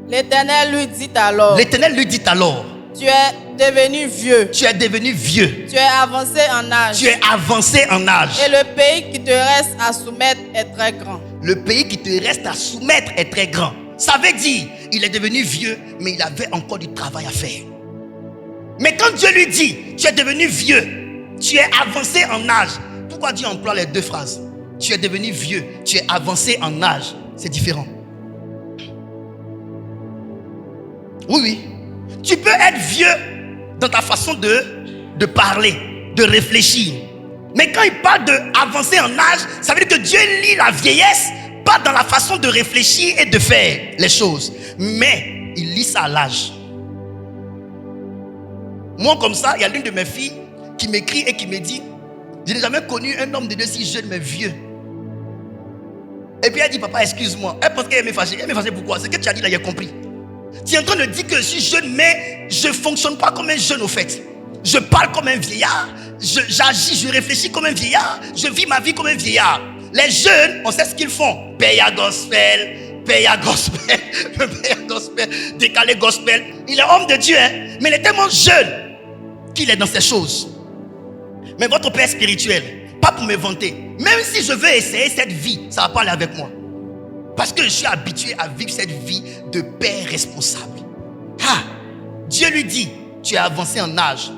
L'Éternel lui dit alors. L'Éternel lui dit alors. Tu es devenu vieux. Tu es devenu vieux. Tu es avancé en âge. Tu es avancé en âge. Et le pays qui te reste à soumettre est très grand. Le pays qui te reste à soumettre est très grand. Ça veut dire, il est devenu vieux, mais il avait encore du travail à faire. Mais quand Dieu lui dit, tu es devenu vieux, tu es avancé en âge. Pourquoi Dieu emploie les deux phrases? Tu es devenu vieux, tu es avancé en âge. C'est différent. Oui. Tu peux être vieux dans ta façon de parler, de réfléchir. Mais quand il parle d'avancer en âge, ça veut dire que Dieu lit la vieillesse pas dans la façon de réfléchir et de faire les choses, mais il lit ça à l'âge. Moi comme ça, il y a l'une de mes filles qui m'écrit et qui me dit, je n'ai jamais connu un homme de Dieu si jeune mais vieux. Et puis elle dit, papa excuse-moi. Elle pense qu'elle m'est fâchée. Elle m'est fâchée pourquoi? Ce que tu as dit là, j'ai compris. Tu es en train de dire que je suis jeune, mais je ne fonctionne pas comme un jeune au fait. Je parle comme un vieillard, j'agis, je réfléchis comme un vieillard, je vis ma vie comme un vieillard. Les jeunes, on sait ce qu'ils font. Paya gospel, décalé gospel. Il est homme de Dieu, mais il est tellement jeune qu'il est dans ces choses. Mais votre père spirituel, pas pour me vanter, même si je veux essayer cette vie, ça ne va pas aller avec moi. Parce que je suis habitué à vivre cette vie de père responsable. Dieu lui dit, tu es avancé en âge.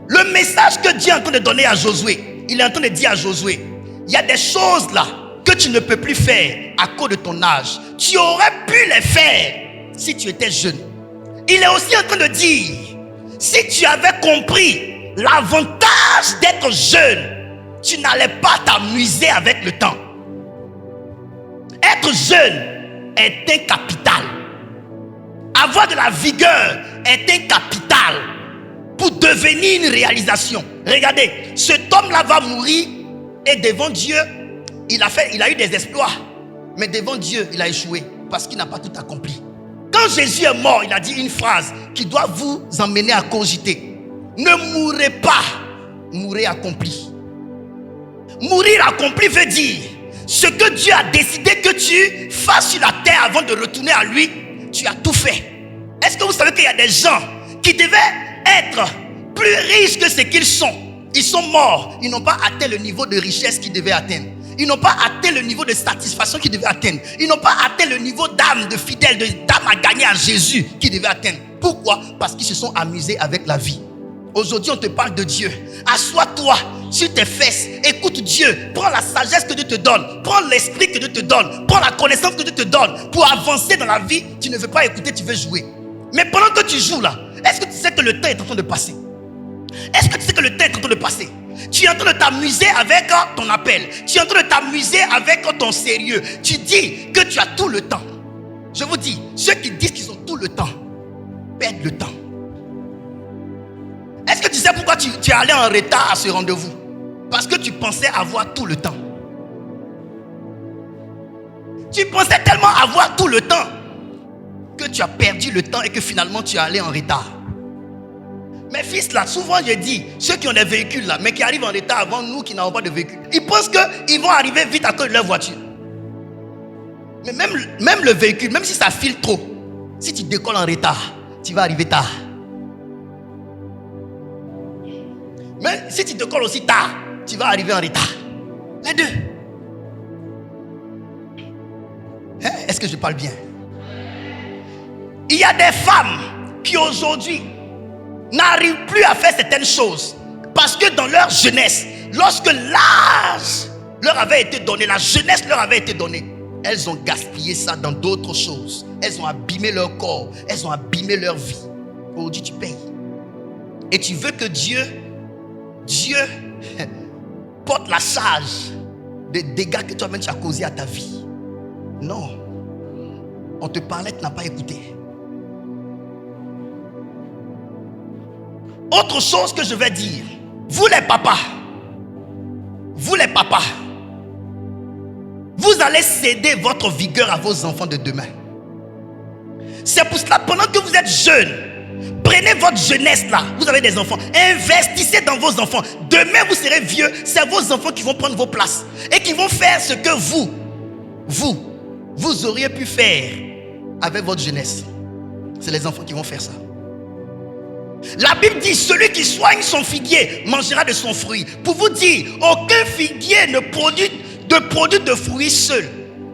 Le message que Dieu est en train de donner à Josué, il est en train de dire à Josué, il y a des choses là que tu ne peux plus faire à cause de ton âge. Tu aurais pu les faire si tu étais jeune. Il est aussi en train de dire, si tu avais compris l'avantage d'être jeune, tu n'allais pas t'amuser avec le temps. Être jeune est un capital. Avoir de la vigueur est un capital pour devenir une réalisation. Regardez, cet homme-là va mourir et devant Dieu, il a eu des exploits. Mais devant Dieu, il a échoué parce qu'il n'a pas tout accompli. Quand Jésus est mort, il a dit une phrase qui doit vous emmener à cogiter. Ne mourrez pas, mourrez accompli. Mourir accompli veut dire ce que Dieu a décidé que tu fasses sur la terre avant de retourner à lui, tu as tout fait. Est-ce que vous savez qu'il y a des gens qui devaient être plus riches que ce qu'ils sont? Ils sont morts, ils n'ont pas atteint le niveau de richesse qu'ils devaient atteindre. Ils n'ont pas atteint le niveau de satisfaction qu'ils devaient atteindre. Ils n'ont pas atteint le niveau d'âme, de fidèle, d'âme à gagner à Jésus qu'ils devaient atteindre. Pourquoi? Parce qu'ils se sont amusés avec la vie. Aujourd'hui, on te parle de Dieu. Assois-toi sur tes fesses. Écoute Dieu. Prends la sagesse que Dieu te donne. Prends l'esprit que Dieu te donne. Prends la connaissance que Dieu te donne. Pour avancer dans la vie, tu ne veux pas écouter, tu veux jouer. Mais pendant que tu joues là, est-ce que tu sais que le temps est en train de passer? Est-ce que tu sais que le temps est en train de passer? Tu es en train de t'amuser avec ton appel. Tu es en train de t'amuser avec ton sérieux. Tu dis que tu as tout le temps. Je vous dis, ceux qui disent qu'ils ont tout le temps, perdent le temps. Est-ce que tu sais pourquoi tu es allé en retard à ce rendez-vous? Parce que tu pensais avoir tout le temps. Tu pensais tellement avoir tout le temps que tu as perdu le temps et que finalement tu es allé en retard. Mes fils là, souvent je dis, ceux qui ont des véhicules là, mais qui arrivent en retard avant nous qui n'avons pas de véhicule, ils pensent qu'ils vont arriver vite à cause de leur voiture. Mais même le véhicule, même si ça file trop, si tu décolles en retard, tu vas arriver tard. Mais si tu décolles aussi tard, tu vas arriver en retard. Les deux. Hein? Est-ce que je parle bien? Il y a des femmes qui aujourd'hui n'arrivent plus à faire certaines choses parce que dans leur jeunesse, lorsque l'âge leur avait été donné, la jeunesse leur avait été donnée, elles ont gaspillé ça dans d'autres choses. Elles ont abîmé leur corps, elles ont abîmé leur vie. Aujourd'hui tu payes. Et tu veux que Dieu porte la charge des dégâts que toi-même tu as causés à ta vie. Non. On te parlait, tu n'as pas écouté. Autre chose que je vais dire, vous les papas, vous allez céder votre vigueur à vos enfants de demain. C'est pour cela, pendant que vous êtes jeunes, prenez votre jeunesse là, vous avez des enfants, investissez dans vos enfants. Demain vous serez vieux, c'est vos enfants qui vont prendre vos places et qui vont faire ce que vous auriez pu faire avec votre jeunesse. C'est les enfants qui vont faire ça. La Bible dit, celui qui soigne son figuier mangera de son fruit. Pour vous dire, aucun figuier ne produit de fruits seul,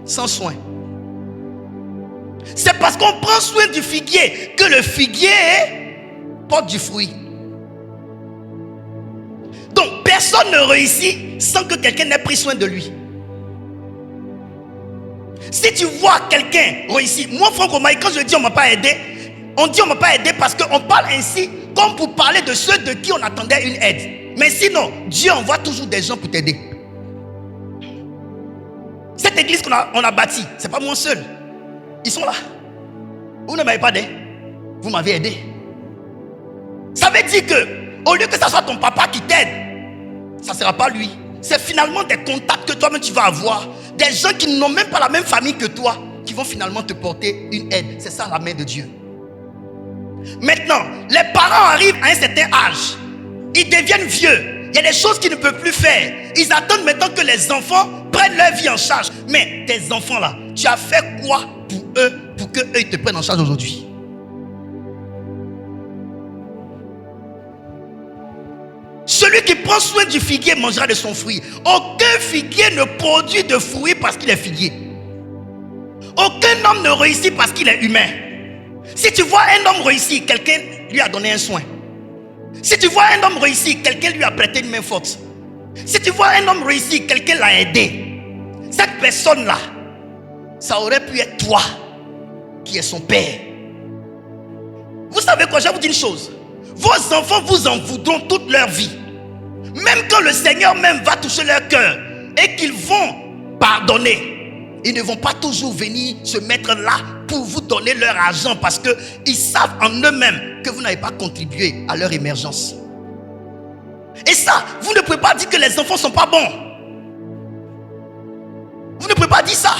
sans soin. C'est parce qu'on prend soin du figuier que le figuier porte du fruit. Donc personne ne réussit sans que quelqu'un n'ait pris soin de lui. Si tu vois quelqu'un réussir, moi Franck Omaï, quand je dis on ne m'a pas aidé, on dit on ne m'a pas aidé parce qu'on parle ainsi comme pour parler de ceux de qui on attendait une aide. Mais sinon, Dieu envoie toujours des gens pour t'aider. Cette église qu'on a bâtie, ce n'est pas moi seul. Ils sont là. Vous ne m'avez pas aidé, vous m'avez aidé. Ça veut dire que au lieu que ce soit ton papa qui t'aide, ça ne sera pas lui. C'est finalement des contacts que toi-même tu vas avoir. Des gens qui n'ont même pas la même famille que toi, qui vont finalement te porter une aide. C'est ça la main de Dieu. Maintenant, les parents arrivent à un certain âge. Ils deviennent vieux. Il y a des choses qu'ils ne peuvent plus faire. Ils attendent maintenant que les enfants prennent leur vie en charge. Mais tes enfants là, tu as fait quoi pour eux, pour qu'eux ils te prennent en charge aujourd'hui? Celui qui prend soin du figuier mangera de son fruit. Aucun figuier ne produit de fruits parce qu'il est figuier. Aucun homme ne réussit parce qu'il est humain. Si tu vois un homme réussir, quelqu'un lui a donné un soin. Si tu vois un homme réussir, quelqu'un lui a prêté une main forte. Si tu vois un homme réussir, quelqu'un l'a aidé. Cette personne-là, ça aurait pu être toi qui es son père. Vous savez quoi, je vais vous dire une chose. Vos enfants vous en voudront toute leur vie. Même quand le Seigneur même va toucher leur cœur et qu'ils vont pardonner, ils ne vont pas toujours venir se mettre là pour vous donner leur argent parce qu'ils savent en eux-mêmes que vous n'avez pas contribué à leur émergence. Et ça, vous ne pouvez pas dire que les enfants ne sont pas bons. Vous ne pouvez pas dire ça.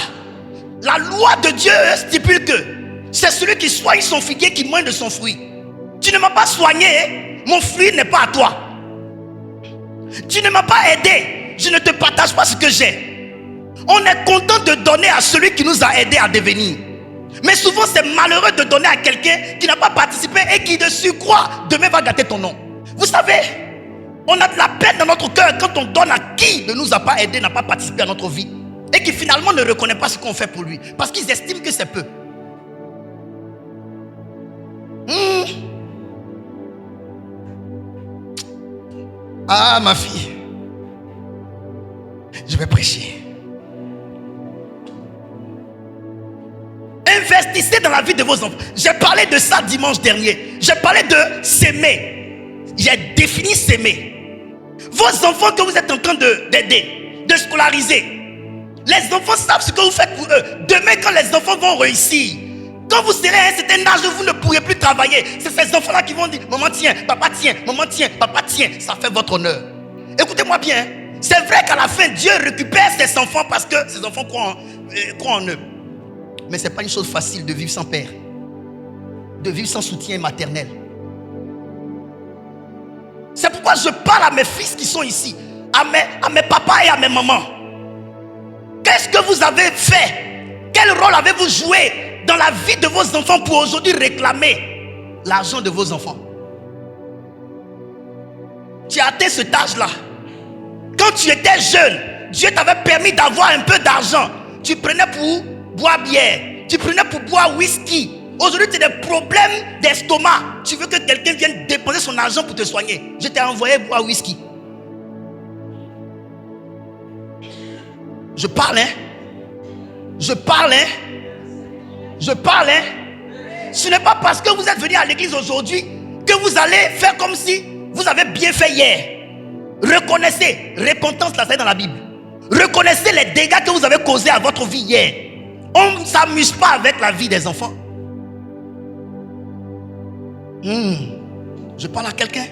La loi de Dieu stipule que c'est celui qui soigne son figuier qui mange de son fruit. Tu ne m'as pas soigné, mon fruit n'est pas à toi. Tu ne m'as pas aidé, je ne te partage pas ce que j'ai. On est content de donner à celui qui nous a aidés à devenir. Mais souvent c'est malheureux de donner à quelqu'un qui n'a pas participé et qui de surcroît demain va gâter ton nom. Vous savez, on a de la peine dans notre cœur quand on donne à qui ne nous a pas aidés, n'a pas participé à notre vie et qui finalement ne reconnaît pas ce qu'on fait pour lui parce qu'ils estiment que c'est peu. Ah ma fille, je vais prêcher. Investissez dans la vie de vos enfants. J'ai parlé de ça dimanche dernier. J'ai parlé de s'aimer. J'ai défini s'aimer. Vos enfants que vous êtes en train d'aider, de scolariser, les enfants savent ce que vous faites pour eux. Demain quand les enfants vont réussir, quand vous serez à un certain âge où vous ne pourrez plus travailler, c'est ces enfants-là qui vont dire, maman tiens, papa tiens, maman tiens, papa tiens. Ça fait votre honneur. Écoutez-moi bien. C'est vrai qu'à la fin, Dieu récupère ses enfants parce que ses enfants croient en eux. Mais ce n'est pas une chose facile de vivre sans père, de vivre sans soutien maternel. C'est pourquoi je parle à mes fils qui sont ici, à mes papas et à mes mamans. Qu'est-ce que vous avez fait? Quel rôle avez-vous joué dans la vie de vos enfants pour aujourd'hui réclamer l'argent de vos enfants? Tu as atteint cet âge-là. Quand tu étais jeune, Dieu t'avait permis d'avoir un peu d'argent. Tu prenais pour boire bière, tu prenais pour boire whisky. Aujourd'hui, tu as des problèmes d'estomac. Tu veux que quelqu'un vienne déposer son argent pour te soigner. Je t'ai envoyé boire whisky. Je parle, hein? Je parle, hein? Je parle, hein? Ce n'est pas parce que vous êtes venu à l'église aujourd'hui que vous allez faire comme si vous avez bien fait hier. Reconnaissez, repentance, là, c'est dans la Bible. Reconnaissez les dégâts que vous avez causés à votre vie hier. On ne s'amuse pas avec la vie des enfants. Je parle à quelqu'un.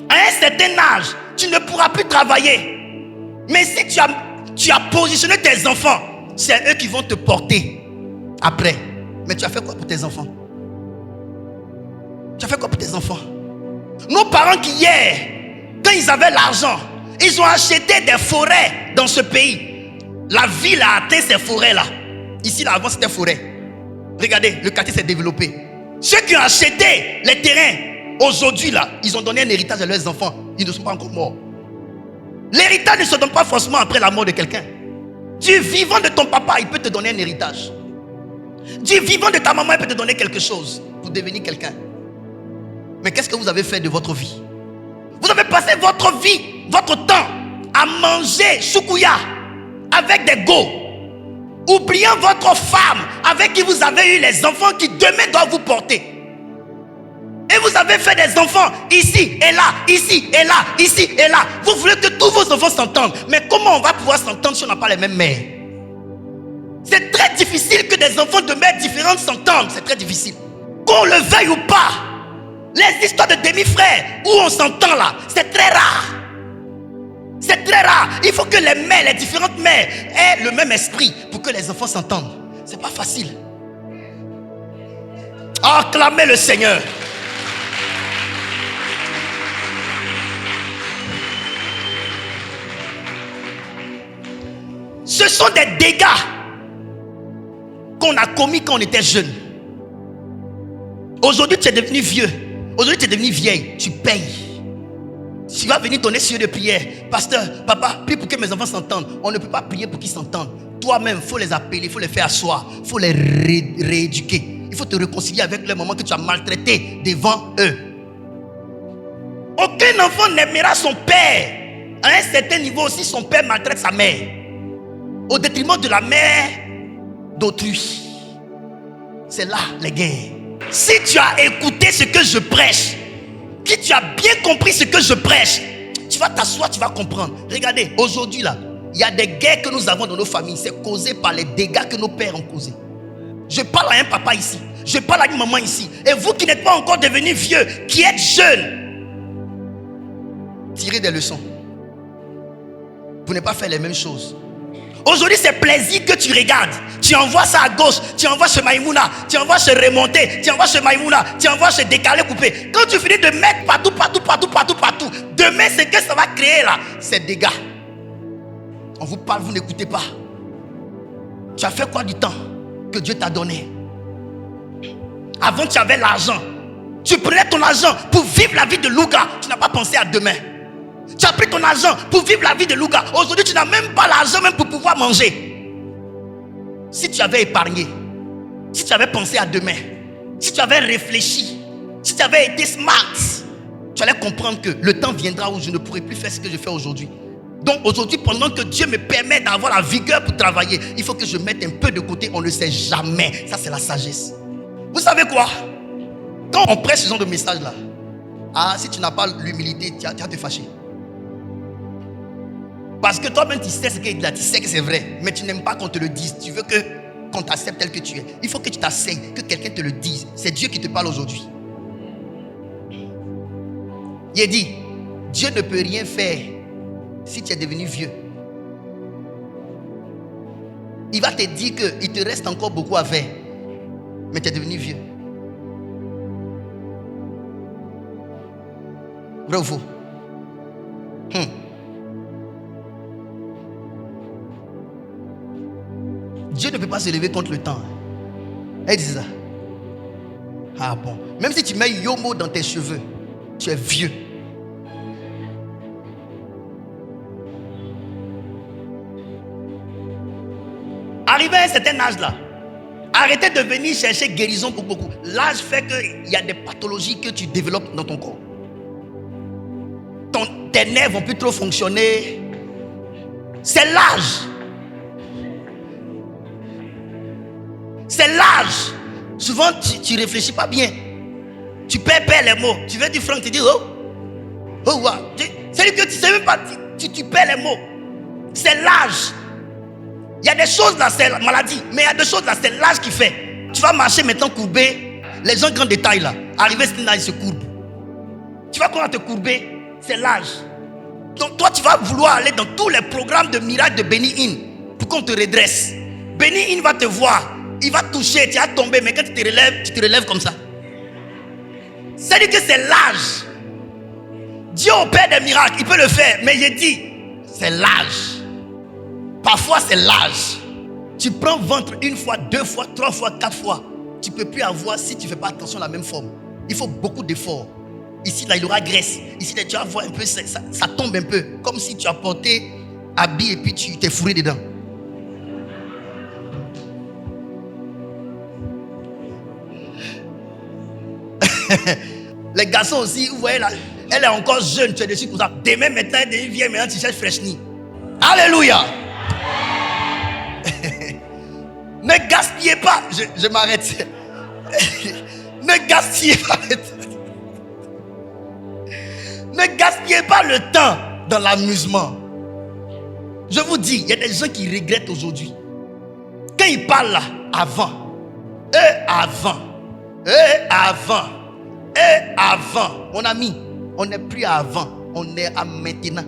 À un certain âge, tu ne pourras plus travailler. Mais si tu as positionné tes enfants, c'est eux qui vont te porter après. Mais tu as fait quoi pour tes enfants? Tu as fait quoi pour tes enfants? Nos parents qui hier, quand ils avaient l'argent, ils ont acheté des forêts dans ce pays. La ville a atteint ces forêts-là. Ici, là, avant, c'était forêt. Regardez, le quartier s'est développé. Ceux qui ont acheté les terrains, aujourd'hui, là, ils ont donné un héritage à leurs enfants. Ils ne sont pas encore morts. L'héritage ne se donne pas forcément après la mort de quelqu'un. Du vivant de ton papa, il peut te donner un héritage. Du vivant de ta maman, il peut te donner quelque chose pour devenir quelqu'un. Mais qu'est-ce que vous avez fait de votre vie? Vous avez passé votre vie, votre temps à manger choukouya avec des go, oubliant votre femme avec qui vous avez eu les enfants qui demain doivent vous porter. Et vous avez fait des enfants ici et là, ici et là, ici et là. Vous voulez que tous vos enfants s'entendent. Mais comment on va pouvoir s'entendre si on n'a pas les mêmes mères? C'est très difficile que des enfants de mères différentes s'entendent. C'est très difficile. Qu'on le veuille ou pas, les histoires de demi-frères où on s'entend là, c'est très rare. C'est très rare. Il faut que les mères, les différentes mères aient le même esprit pour que les enfants s'entendent. C'est pas facile. Acclamez le Seigneur. Ce sont des dégâts qu'on a commis quand on était jeune. Aujourd'hui, tu es devenu vieux. Aujourd'hui, tu es devenu vieille. Tu payes. Tu vas venir donner sur de prière. Pasteur, papa, prie pour que mes enfants s'entendent. On ne peut pas prier pour qu'ils s'entendent. Toi-même, il faut les appeler, il faut les faire asseoir. Il faut les rééduquer. Il faut te réconcilier avec le moment que tu as maltraité devant eux. Aucun enfant n'aimera son père. À un certain niveau aussi, son père maltraite sa mère. Au détriment de la mère d'autrui. C'est là les guerres. Si tu as écouté ce que je prêche, si tu as bien compris ce que je prêche, tu vas t'asseoir, tu vas comprendre. Regardez, aujourd'hui là, il y a des guerres que nous avons dans nos familles. C'est causé par les dégâts que nos pères ont causés. Je parle à un papa ici. Je parle à une maman ici. Et vous qui n'êtes pas encore devenus vieux, qui êtes jeunes, tirez des leçons. Pour ne pas faire les mêmes choses. Aujourd'hui, c'est plaisir que tu regardes. Tu envoies ça à gauche, tu envoies chez Maïmouna, tu envoies chez Remonté, tu envoies chez Maïmouna, tu envoies chez Décalé Coupé. Quand tu finis de mettre partout, demain, ce que ça va créer là, c'est dégâts. On vous parle, vous n'écoutez pas. Tu as fait quoi du temps que Dieu t'a donné? Avant, tu avais l'argent. Tu prenais ton argent pour vivre la vie de Louga. Tu n'as pas pensé à demain. Tu as pris ton argent pour vivre la vie de Louga. Aujourd'hui, tu n'as même pas l'argent même pour pouvoir manger. Si tu avais épargné, si tu avais pensé à demain, si tu avais réfléchi, si tu avais été smart, tu allais comprendre que le temps viendra où je ne pourrai plus faire ce que je fais aujourd'hui. Donc aujourd'hui, pendant que Dieu me permet d'avoir la vigueur pour travailler, il faut que je mette un peu de côté. On ne sait jamais. Ça, c'est la sagesse. Vous savez quoi? Quand on prêche ce genre de message là, si tu n'as pas l'humilité, tu vas te fâcher. Parce que toi-même, tu sais ce qu'il dit là, tu sais que c'est vrai. Mais tu n'aimes pas qu'on te le dise. Tu veux qu'on t'accepte tel que tu es. Il faut que tu t'asseyes, que quelqu'un te le dise. C'est Dieu qui te parle aujourd'hui. Il dit, Dieu ne peut rien faire si tu es devenu vieux. Il va te dire qu'il te reste encore beaucoup à faire. Mais tu es devenu vieux. Vrai ou faux? Dieu ne peut pas se lever contre le temps. Elle dit ça. Ah bon. Même si tu mets Yomo dans tes cheveux, tu es vieux. Arrivé à un certain âge là, arrêtez de venir chercher guérison pour beaucoup. L'âge fait qu'il y a des pathologies que tu développes dans ton corps. Tes nerfs vont plus trop fonctionner. C'est l'âge. C'est l'âge. Souvent tu réfléchis pas bien. Tu perds les mots. Tu veux dire Franck, tu dis oh wow. C'est que tu sais même pas. Tu perds les mots. C'est l'âge. Il y a des choses là, c'est la maladie. Mais il y a des choses là, c'est l'âge qui fait. Tu vas marcher maintenant courbé. Les gens grand détail là. Arrivé là, ils se courbent. Tu vas comment te courber? C'est l'âge. Donc toi, tu vas vouloir aller dans tous les programmes de miracles de Benny Hinn pour qu'on te redresse. Benny Hinn va te voir. Il va toucher, tu vas tomber. Mais quand tu te relèves comme ça. C'est-à-dire que c'est l'âge. Dieu opère des miracles. Il peut le faire. Mais j'ai dit, c'est l'âge. Parfois c'est l'âge. Tu prends ventre une fois, 2 fois, 3 fois, 4 fois. Tu ne peux plus avoir si tu ne fais pas attention à la même forme. Il faut beaucoup d'efforts. Ici là il aura graisse. Ici là tu vas voir un peu, ça tombe un peu. Comme si tu as porté habit et puis tu t'es fourré dedans. Les garçons aussi, vous voyez là, elle est encore jeune, tu es dessus comme ça. Demain maintenant elle devient vieille, maintenant tu cherches fraîchenie. Alléluia. Ne gaspillez pas. Je m'arrête. Ne gaspillez pas le temps. Ne gaspillez pas le temps dans l'amusement. Je vous dis, il y a des gens qui regrettent aujourd'hui. Quand ils parlent là, avant, mon ami, on n'est plus à avant, on est à maintenant.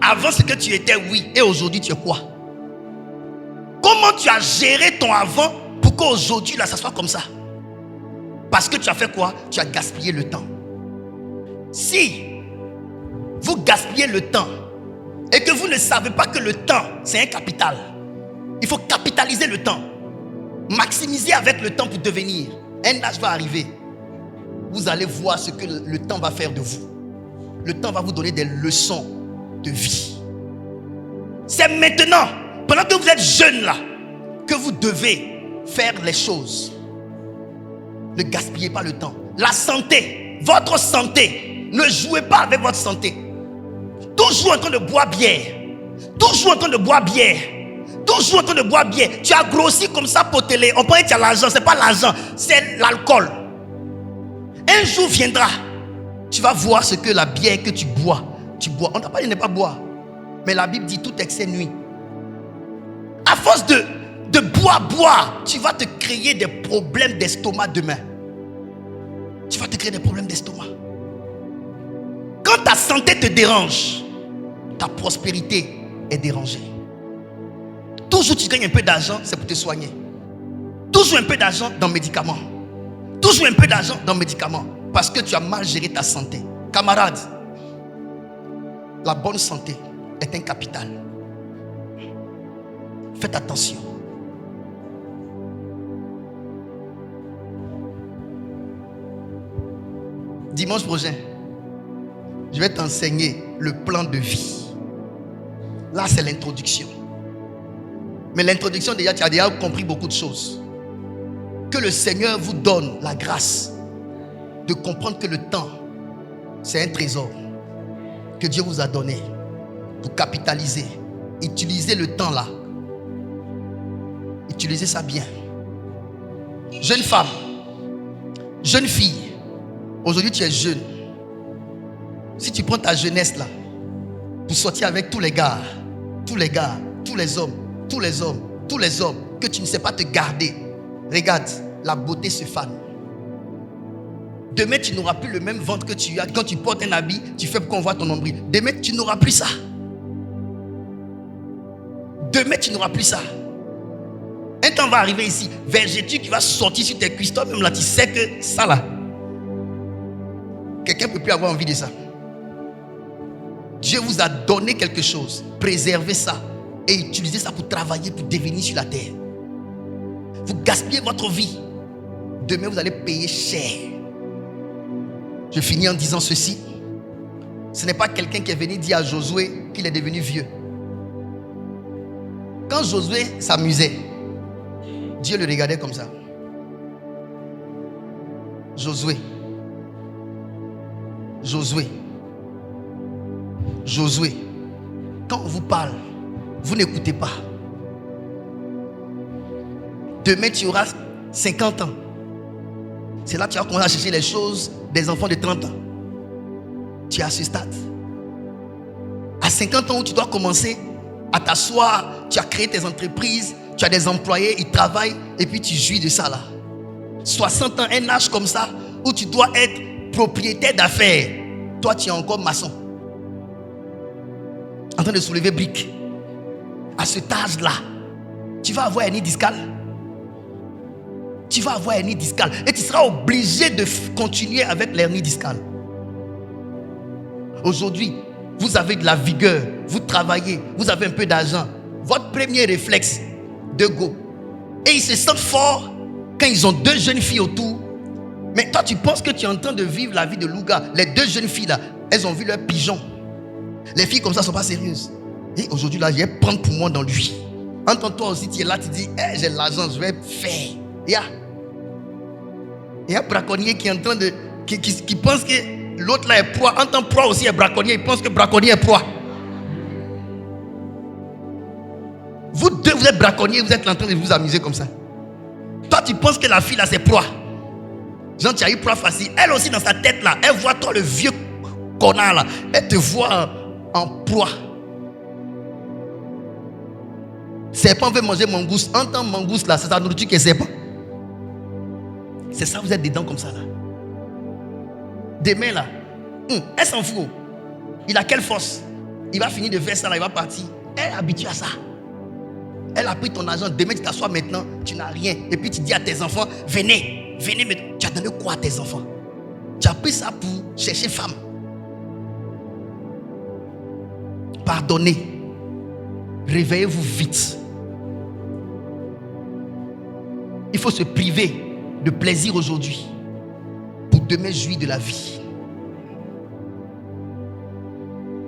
Avant ce que tu étais, oui, et aujourd'hui tu es quoi? Comment tu as géré ton avant pour qu'aujourd'hui là ça soit comme ça? Parce que tu as fait quoi? Tu as gaspillé le temps. Si vous gaspillez le temps et que vous ne savez pas que le temps c'est un capital, il faut capitaliser le temps, maximiser avec le temps pour devenir. Un âge va arriver, vous allez voir ce que le temps va faire de vous. Le temps va vous donner des leçons de vie. C'est maintenant, pendant que vous êtes jeune là, que vous devez faire les choses. Ne gaspillez pas le temps. La santé, votre santé, ne jouez pas avec votre santé. Toujours en train de boire bière. Toujours en train de boire bière. Toujours en train de boire bière. Tu as grossi comme ça pour télé. On pense que tu as l'argent. C'est pas l'argent, c'est l'alcool. Un jour viendra, tu vas voir ce que la bière que tu bois. On t'a pas dit de ne pas boire. Mais la Bible dit tout excès nuit. À force de boire, tu vas te créer des problèmes d'estomac demain. Tu vas te créer des problèmes d'estomac. Quand ta santé te dérange, ta prospérité est dérangée. Toujours tu gagnes un peu d'argent, c'est pour te soigner. Toujours un peu d'argent dans médicaments. Toujours un peu d'argent dans médicaments. Parce que tu as mal géré ta santé. Camarade, la bonne santé est un capital. Faites attention. Dimanche prochain, je vais t'enseigner le plan de vie. Là, c'est l'introduction. Mais l'introduction, déjà, tu as déjà compris beaucoup de choses. Que le Seigneur vous donne la grâce de comprendre que le temps, c'est un trésor que Dieu vous a donné pour capitaliser. Utilisez le temps là. Utilisez ça bien. Jeune femme, jeune fille, aujourd'hui tu es jeune. Si tu prends ta jeunesse là pour sortir avec tous les gars, tous les hommes que tu ne sais pas te garder, regarde, la beauté se fane. Demain, tu n'auras plus le même ventre que tu as. Quand tu portes un habit, tu fais pour qu'on voit ton nombril. Demain, tu n'auras plus ça. Demain, tu n'auras plus ça. Un temps va arriver ici, vergeture qui va sortir sur tes cuisses. Toi-même là, tu sais que ça là, quelqu'un ne peut plus avoir envie de ça. Dieu vous a donné quelque chose. Préservez ça et utilisez ça pour travailler, pour devenir sur la terre. Vous gaspillez votre vie. Demain, vous allez payer cher. Je finis en disant ceci. Ce n'est pas quelqu'un qui est venu dire à Josué qu'il est devenu vieux. Quand Josué s'amusait, Dieu le regardait comme ça. Josué. Quand on vous parle, vous n'écoutez pas. Demain, tu auras 50 ans. C'est là que tu vas commencer à chercher les choses des enfants de 30 ans. Tu es à ce stade. À 50 ans où tu dois commencer à t'asseoir, tu as créé tes entreprises, tu as des employés, ils travaillent et puis tu jouis de ça là. 60 ans, un âge comme ça où tu dois être propriétaire d'affaires. Toi, tu es encore maçon. En train de soulever briques. À cet âge-là, tu vas avoir un hernie discale. Tu vas avoir un hernie discale. Et tu seras obligé de continuer avec l'hernie discale. Aujourd'hui, vous avez de la vigueur. Vous travaillez. Vous avez un peu d'argent. Votre premier réflexe, de go. Et ils se sentent forts quand ils ont 2 jeunes filles autour. Mais toi, tu penses que tu es en train de vivre la vie de Louga. Les 2 jeunes filles là, elles ont vu leur pigeon. Les filles comme ça ne sont pas sérieuses. Et aujourd'hui là, je vais prendre pour moi dans lui. Entends-toi aussi, tu es là, tu dis, hey, j'ai l'argent, je vais faire. Il y a un braconnier qui est en train de... Qui pense que l'autre là est proie. En tant que proie aussi est braconnier. Il pense que braconnier est proie. Vous deux, vous êtes braconnier, vous êtes en train de vous amuser comme ça. Toi, tu penses que la fille là, c'est proie. Genre, tu as eu proie facile. Elle aussi, dans sa tête là, elle voit toi, le vieux connard là. Elle te voit en proie. Serpent veut manger mangouste. En tant que mangouste là, c'est sa nourriture qui est serpent. C'est ça, vous êtes dedans comme ça là. Demain là, elle s'en fout. Il a quelle force? Il va finir de faire ça là, il va partir. Elle est habituée à ça. Elle a pris ton argent. Demain, tu t'assois maintenant, tu n'as rien. Et puis tu dis à tes enfants, venez, mais tu as donné quoi à tes enfants? Tu as pris ça pour chercher femme. Pardonnez. Réveillez-vous vite. Il faut se priver de plaisir aujourd'hui pour demain jouir de la vie.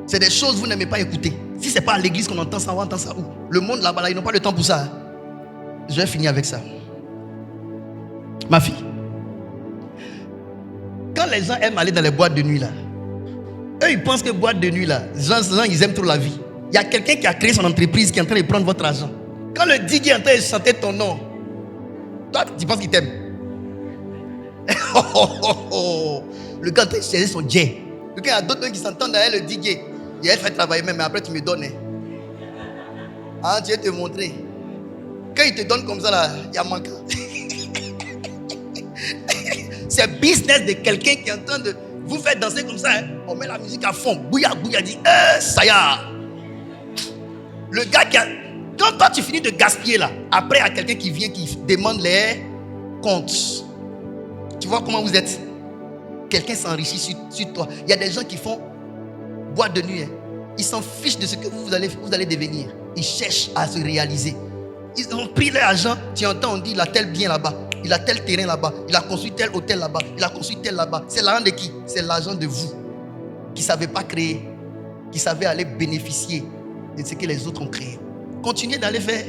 C'est des choses que vous n'aimez pas écouter. Si ce n'est pas à l'église qu'on entend ça, on entend ça où? Le monde là-bas, là, ils n'ont pas le temps pour ça. Je vais finir avec ça. Ma fille, quand les gens aiment aller dans les boîtes de nuit là, eux ils pensent que boîte de nuit là, les gens ils aiment trop la vie. Il y a quelqu'un qui a créé son entreprise qui est en train de prendre votre argent. Quand le DJ est en train de chanter ton nom, toi tu penses qu'il t'aime. Le gars est en train de chercher son jet. Il y a d'autres qui s'entendent derrière le DJ. Et elle fait travailler même, mais après tu me donnes. Ah, je vais te montrer. Quand il te donne comme ça là, il y a manquant. C'est le business de quelqu'un qui est en train de vous faire danser comme ça. Hein. On met la musique à fond. Bouya, bouya, dit ça y est. Le gars qui a... Quand toi tu finis de gaspiller là, après il y a quelqu'un qui vient qui demande les comptes. Tu vois comment vous êtes? Quelqu'un s'enrichit sur toi. Il y a des gens qui font boîte de nuit. Hein. Ils s'en fichent de ce que vous allez devenir. Ils cherchent à se réaliser. Ils ont pris leur argent. Tu entends, on dit il a tel bien là-bas. Il a tel terrain là-bas. Il a construit tel hôtel là-bas. Il a construit tel là-bas. C'est l'argent de qui? C'est l'argent de vous. Qui ne savez pas créer. Qui savez aller bénéficier de ce que les autres ont créé. Continuez d'aller faire.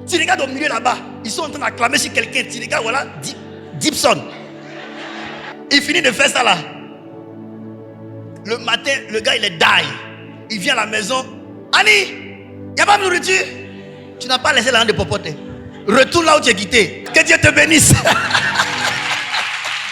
Tu regardes au milieu là-bas. Ils sont en train d'acclamer sur quelqu'un. Tu regardes, voilà, Gibson. Il finit de faire ça là. Le matin, le gars il est die. Il vient à la maison. Annie, il n'y a pas de nourriture. Tu n'as pas laissé l'argent de popoter. Retourne là où tu es quitté. Que Dieu te bénisse.